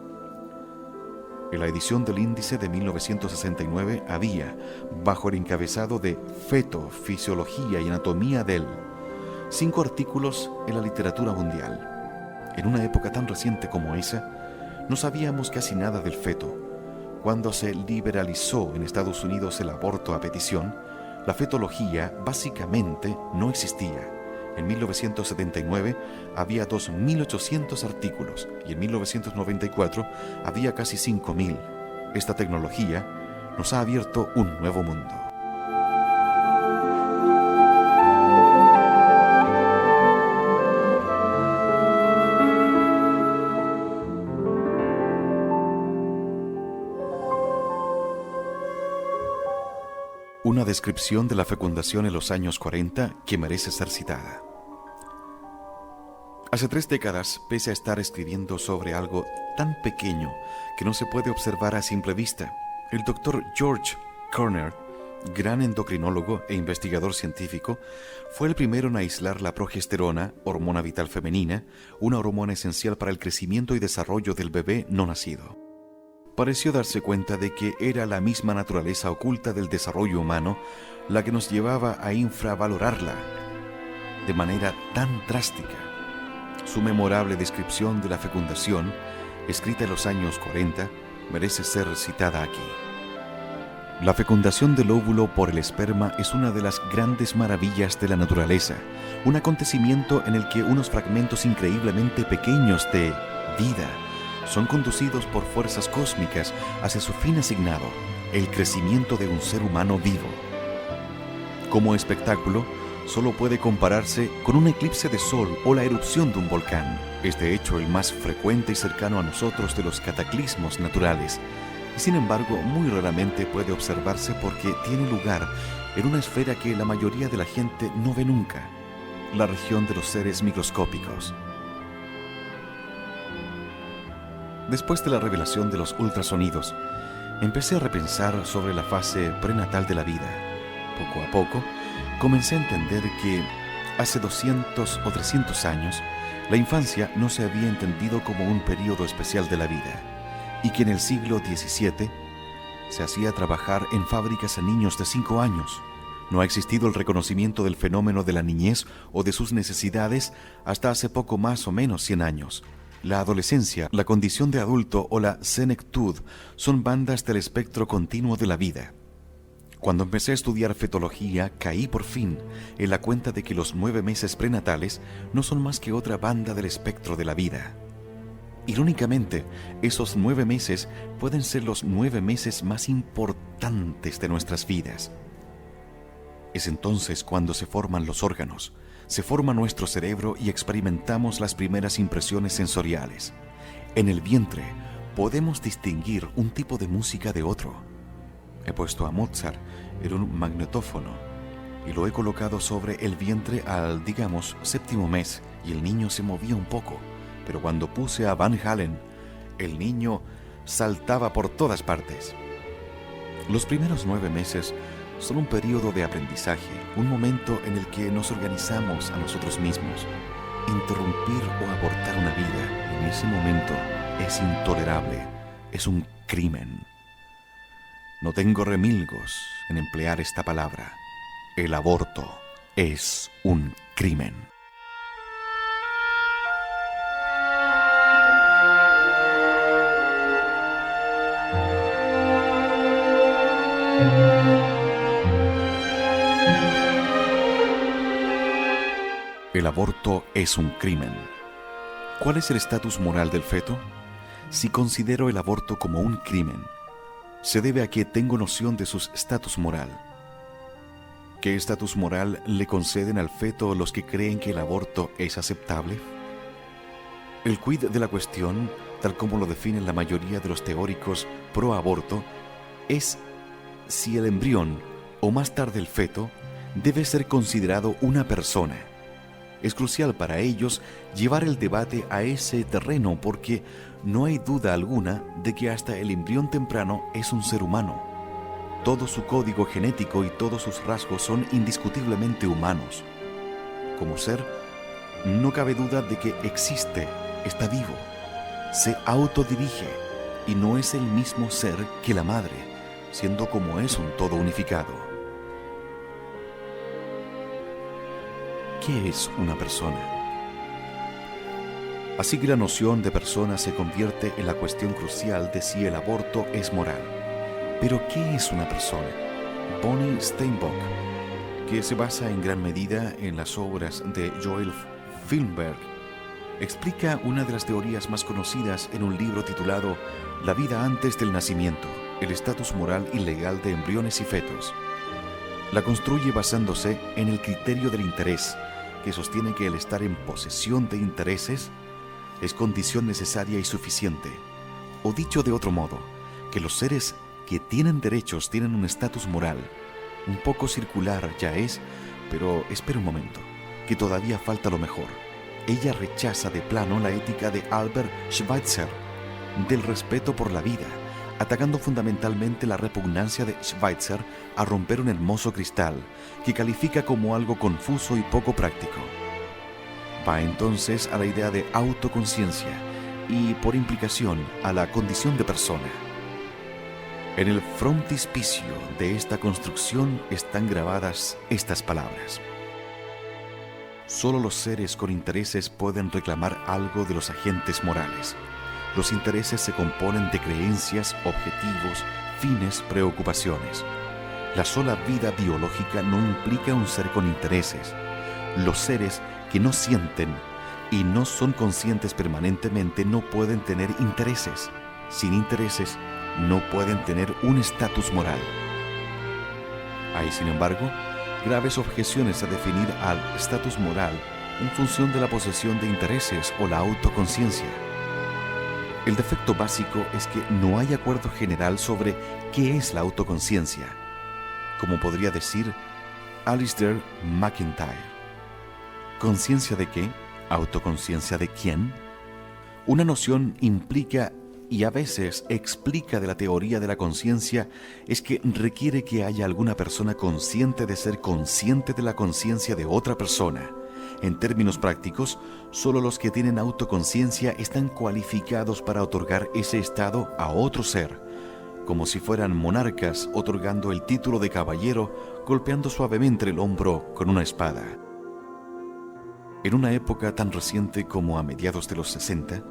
En la edición del índice de 1969 había, bajo el encabezado de Feto, Fisiología y Anatomía del, 5 artículos en la literatura mundial. En una época tan reciente como esa, no sabíamos casi nada del feto. Cuando se liberalizó en Estados Unidos el aborto a petición, la fetología básicamente no existía. En 1979 había 2.800 artículos y en 1994 había casi 5.000. Esta tecnología nos ha abierto un nuevo mundo. Una descripción de la fecundación en los años 40 que merece ser citada. Hace 3 décadas, pese a estar escribiendo sobre algo tan pequeño que no se puede observar a simple vista, el Dr. George Kerner, gran endocrinólogo e investigador científico, fue el primero en aislar la progesterona, hormona vital femenina, una hormona esencial para el crecimiento y desarrollo del bebé no nacido. Pareció darse cuenta de que era la misma naturaleza oculta del desarrollo humano la que nos llevaba a infravalorarla de manera tan drástica. Su memorable descripción de la fecundación, escrita en los años 40, merece ser citada aquí. La fecundación del óvulo por el esperma es una de las grandes maravillas de la naturaleza, un acontecimiento en el que unos fragmentos increíblemente pequeños de vida son conducidos por fuerzas cósmicas hacia su fin asignado, el crecimiento de un ser humano vivo. Como espectáculo, solo puede compararse con un eclipse de sol o la erupción de un volcán. Es de hecho el más frecuente y cercano a nosotros de los cataclismos naturales, y sin embargo muy raramente puede observarse porque tiene lugar en una esfera que la mayoría de la gente no ve nunca. la región de los seres microscópicos. Después de la revelación de los ultrasonidos, empecé a repensar sobre la fase prenatal de la vida. Poco a poco, comencé a entender que hace 200 o 300 años, la infancia no se había entendido como un periodo especial de la vida, y que en el siglo XVII se hacía trabajar en fábricas a niños de 5 años. No ha existido el reconocimiento del fenómeno de la niñez o de sus necesidades hasta hace poco más o menos 100 años. La adolescencia, la condición de adulto o la senectud son bandas del espectro continuo de la vida. Cuando empecé a estudiar fetología, caí por fin en la cuenta de que los 9 meses prenatales no son más que otra banda del espectro de la vida. Irónicamente, esos 9 meses pueden ser los 9 meses más importantes de nuestras vidas. Es entonces cuando se forman los órganos, se forma nuestro cerebro y experimentamos las primeras impresiones sensoriales. En el vientre podemos distinguir un tipo de música de otro. He puesto a Mozart en un magnetófono y lo he colocado sobre el vientre al, digamos, 7º mes y el niño se movía un poco, pero cuando puse a Van Halen, el niño saltaba por todas partes. Los primeros 9 meses son un periodo de aprendizaje, un momento en el que nos organizamos a nosotros mismos. Interrumpir o abortar una vida en ese momento es intolerable, es un crimen. No tengo remilgos en emplear esta palabra. El aborto es un crimen. El aborto es un crimen. ¿Cuál es el estatus moral del feto? Si considero el aborto como un crimen, se debe a que tengo noción de su estatus moral. ¿Qué estatus moral le conceden al feto los que creen que el aborto es aceptable? El quid de la cuestión, tal como lo definen la mayoría de los teóricos pro aborto, es si el embrión, o más tarde el feto, debe ser considerado una persona. Es crucial para ellos llevar el debate a ese terreno porque no hay duda alguna de que hasta el embrión temprano es un ser humano. Todo su código genético y todos sus rasgos son indiscutiblemente humanos. Como ser, no cabe duda de que existe, está vivo, se autodirige y no es el mismo ser que la madre, siendo como es un todo unificado. ¿Qué es una persona? Así que la noción de persona se convierte en la cuestión crucial de si el aborto es moral. Pero ¿qué es una persona? Bonnie Steinbock, que se basa en gran medida en las obras de Joel Filnberg, explica una de las teorías más conocidas en un libro titulado La vida antes del nacimiento, el estatus moral y legal de embriones y fetos. La construye basándose en el criterio del interés, que sostiene que el estar en posesión de intereses es condición necesaria y suficiente. O dicho de otro modo, que los seres que tienen derechos tienen un estatus moral. Un poco circular ya es, pero espera un momento, que todavía falta lo mejor. Ella rechaza de plano la ética de Albert Schweitzer, del respeto por la vida, atacando fundamentalmente la repugnancia de Schweitzer a romper un hermoso cristal, que califica como algo confuso y poco práctico. Va entonces a la idea de autoconciencia y, por implicación, a la condición de persona. En el frontispicio de esta construcción están grabadas estas palabras: solo los seres con intereses pueden reclamar algo de los agentes morales. Los intereses se componen de creencias, objetivos, fines, preocupaciones. La sola vida biológica no implica un ser con intereses. Los seres que no sienten y no son conscientes permanentemente no pueden tener intereses. Sin intereses, no pueden tener un estatus moral. Hay, sin embargo, graves objeciones a definir al estatus moral en función de la posesión de intereses o la autoconciencia. El defecto básico es que no hay acuerdo general sobre qué es la autoconciencia, como podría decir Alistair MacIntyre. ¿Conciencia de qué? ¿Autoconciencia de quién? Una noción implica y a veces explica de la teoría de la conciencia es que requiere que haya alguna persona consciente de ser consciente de la conciencia de otra persona. En términos prácticos, solo los que tienen autoconciencia están cualificados para otorgar ese estado a otro ser, como si fueran monarcas otorgando el título de caballero, golpeando suavemente el hombro con una espada. En una época tan reciente como a mediados de los 60,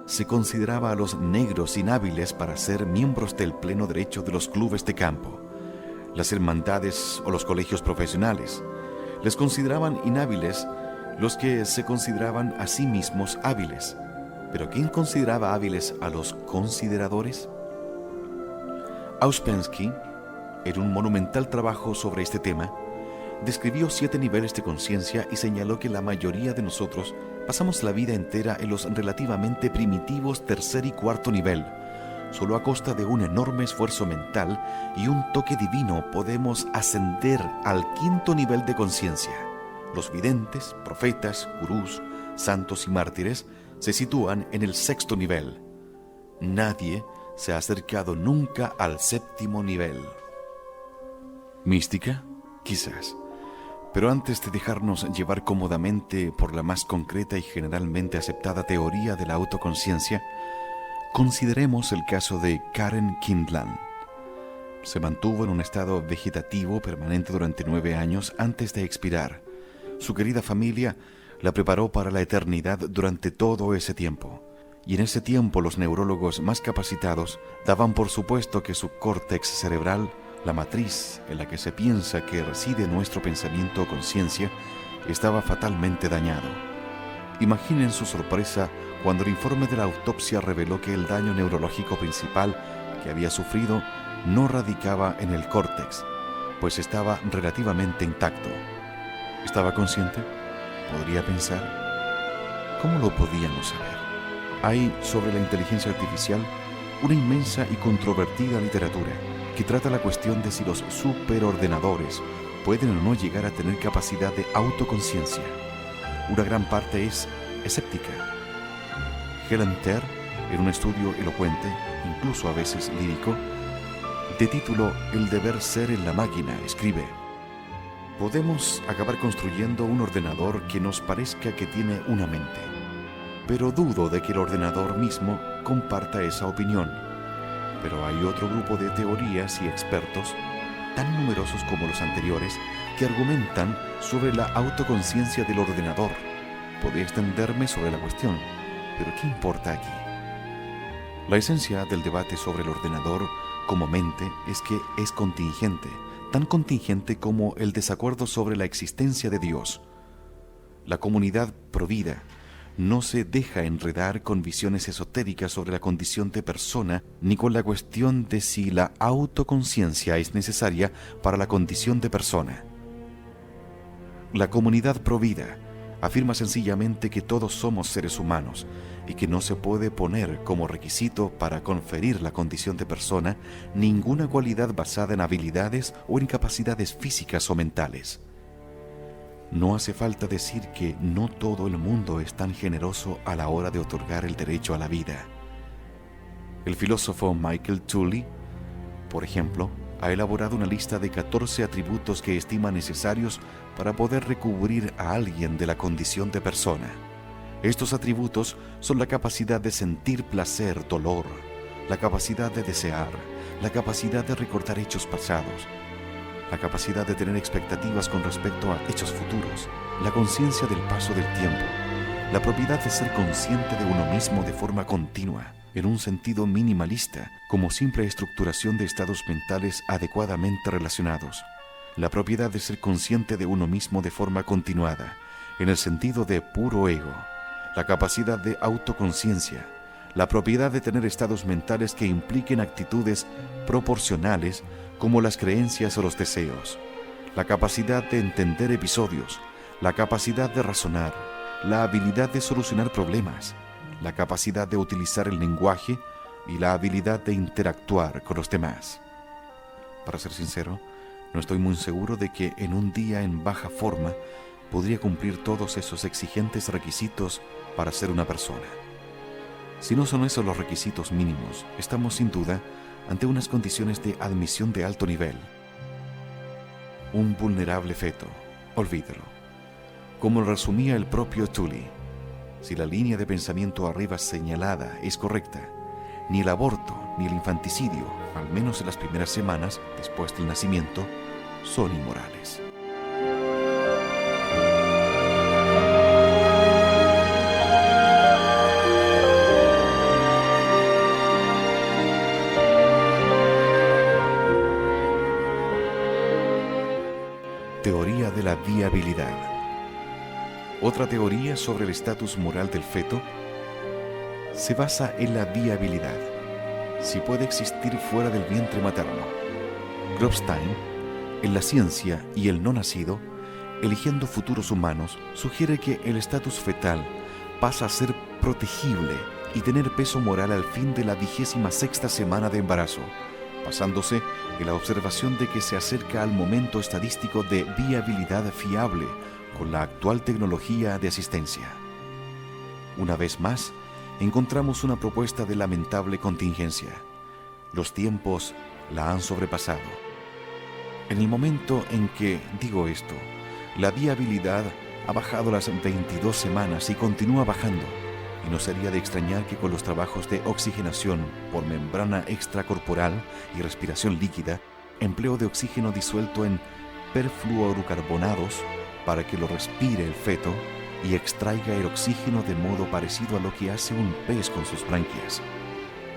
se consideraba a los negros inhábiles para ser miembros del pleno derecho de los clubes de campo, las hermandades o los colegios profesionales. Les consideraban inhábiles los que se consideraban a sí mismos hábiles. ¿Pero quién consideraba hábiles a los consideradores? Ouspensky, en un monumental trabajo sobre este tema, describió 7 niveles de conciencia y señaló que la mayoría de nosotros pasamos la vida entera en los relativamente primitivos tercer y cuarto nivel. Solo a costa de un enorme esfuerzo mental y un toque divino podemos ascender al 5º nivel de conciencia. Los videntes, profetas, gurús, santos y mártires se sitúan en el 6º nivel. Nadie se ha acercado nunca al 7º nivel. ¿Mística? Quizás. Pero antes de dejarnos llevar cómodamente por la más concreta y generalmente aceptada teoría de la autoconciencia, consideremos el caso de Karen Kindland. Se mantuvo en un estado vegetativo permanente durante 9 años antes de expirar. Su querida familia la preparó para la eternidad durante todo ese tiempo. Y en ese tiempo los neurólogos más capacitados daban por supuesto que su córtex cerebral, la matriz en la que se piensa que reside nuestro pensamiento o conciencia, estaba fatalmente dañado. Imaginen su sorpresa cuando el informe de la autopsia reveló que el daño neurológico principal que había sufrido no radicaba en el córtex, pues estaba relativamente intacto. ¿Estaba consciente? ¿Podría pensar? ¿Cómo lo podíamos saber? Hay sobre la inteligencia artificial una inmensa y controvertida literatura que trata la cuestión de si los superordenadores pueden o no llegar a tener capacidad de autoconciencia. Una gran parte es escéptica. Helen Terr, en un estudio elocuente, incluso a veces lírico, de título El deber ser en la máquina, escribe: podemos acabar construyendo un ordenador que nos parezca que tiene una mente, pero dudo de que el ordenador mismo comparta esa opinión. Pero hay otro grupo de teorías y expertos, tan numerosos como los anteriores, que argumentan sobre la autoconciencia del ordenador. Podría extenderme sobre la cuestión, pero ¿qué importa aquí? La esencia del debate sobre el ordenador como mente es que es contingente, tan contingente como el desacuerdo sobre la existencia de Dios. La comunidad provida no se deja enredar con visiones esotéricas sobre la condición de persona, ni con la cuestión de si la autoconciencia es necesaria para la condición de persona. La comunidad provida afirma sencillamente que todos somos seres humanos y que no se puede poner como requisito para conferir la condición de persona ninguna cualidad basada en habilidades o en capacidades físicas o mentales. No hace falta decir que no todo el mundo es tan generoso a la hora de otorgar el derecho a la vida. El filósofo Michael Tooley, por ejemplo, ha elaborado una lista de 14 atributos que estima necesarios para poder recubrir a alguien de la condición de persona. Estos atributos son la capacidad de sentir placer, dolor, la capacidad de desear, la capacidad de recordar hechos pasados, la capacidad de tener expectativas con respecto a hechos futuros, la conciencia del paso del tiempo, la propiedad de ser consciente de uno mismo de forma continua, en un sentido minimalista, como simple estructuración de estados mentales adecuadamente relacionados, la propiedad de ser consciente de uno mismo de forma continuada, en el sentido de puro ego, la capacidad de autoconciencia, la propiedad de tener estados mentales que impliquen actitudes proporcionales como las creencias o los deseos, la capacidad de entender episodios, la capacidad de razonar, la habilidad de solucionar problemas, la capacidad de utilizar el lenguaje y la habilidad de interactuar con los demás. Para ser sincero, no estoy muy seguro de que en un día en baja forma podría cumplir todos esos exigentes requisitos para ser una persona. Si no son esos los requisitos mínimos, estamos sin duda ante unas condiciones de admisión de alto nivel. Un vulnerable feto, olvídalo. Como lo resumía el propio Tully, si la línea de pensamiento arriba señalada es correcta, ni el aborto ni el infanticidio, al menos en las primeras semanas después del nacimiento, son inmorales. Teoría de la viabilidad. Otra teoría sobre el estatus moral del feto se basa en la viabilidad, si puede existir fuera del vientre materno. Grobstein, en La ciencia y el no nacido, eligiendo futuros humanos, sugiere que el estatus fetal pasa a ser protegible y tener peso moral al fin de la 26ª semana de embarazo, basándose en la observación de que se acerca al momento estadístico de viabilidad fiable con la actual tecnología de asistencia. Una vez más, encontramos una propuesta de lamentable contingencia. Los tiempos la han sobrepasado. En el momento en que digo esto, la viabilidad ha bajado las 22 semanas y continúa bajando, y no sería de extrañar que con los trabajos de oxigenación por membrana extracorporal y respiración líquida, empleo de oxígeno disuelto en perfluorocarbonados para que lo respire el feto y extraiga el oxígeno de modo parecido a lo que hace un pez con sus branquias.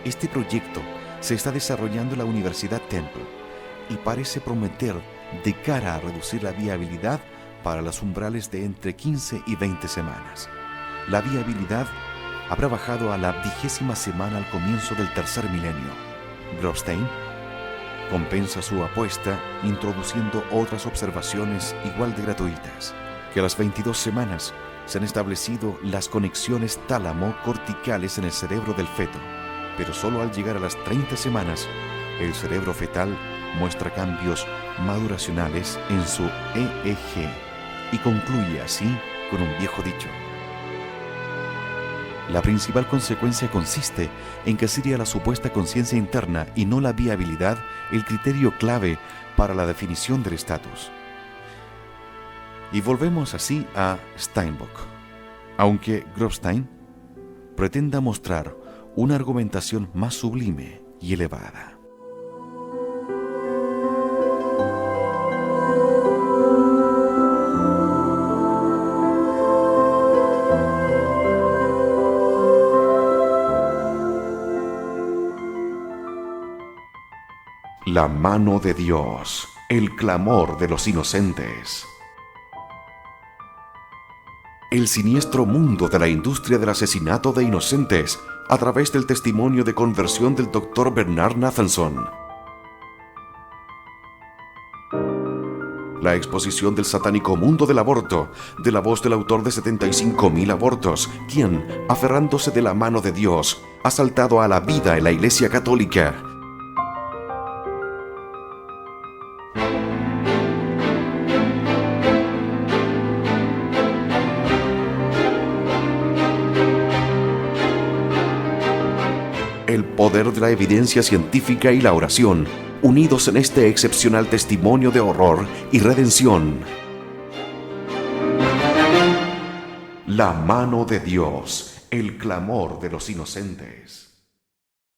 Este proyecto se está desarrollando en la Universidad Temple y parece prometer de cara a reducir la viabilidad para los umbrales de entre 15 y 20 semanas. La viabilidad habrá bajado a la 20ª semana al comienzo del tercer milenio. Grobstein compensa su apuesta introduciendo otras observaciones igual de gratuitas, que a las 22 semanas se han establecido las conexiones tálamo-corticales en el cerebro del feto, pero solo al llegar a las 30 semanas, el cerebro fetal muestra cambios maduracionales en su EEG y concluye así con un viejo dicho. La principal consecuencia consiste en que sería la supuesta conciencia interna y no la viabilidad el criterio clave para la definición del estatus. Y volvemos así a Steinbock, aunque Grobstein pretenda mostrar una argumentación más sublime y elevada. La mano de Dios, el clamor de los inocentes. El siniestro mundo de la industria del asesinato de inocentes a través del testimonio de conversión del Dr. Bernard Nathanson. La exposición del satánico mundo del aborto, de la voz del autor de 75.000 abortos, quien, aferrándose de la mano de Dios, ha saltado a la vida en la Iglesia Católica. El poder de la evidencia científica y la oración, unidos en este excepcional testimonio de horror y redención. La mano de Dios, el clamor de los inocentes.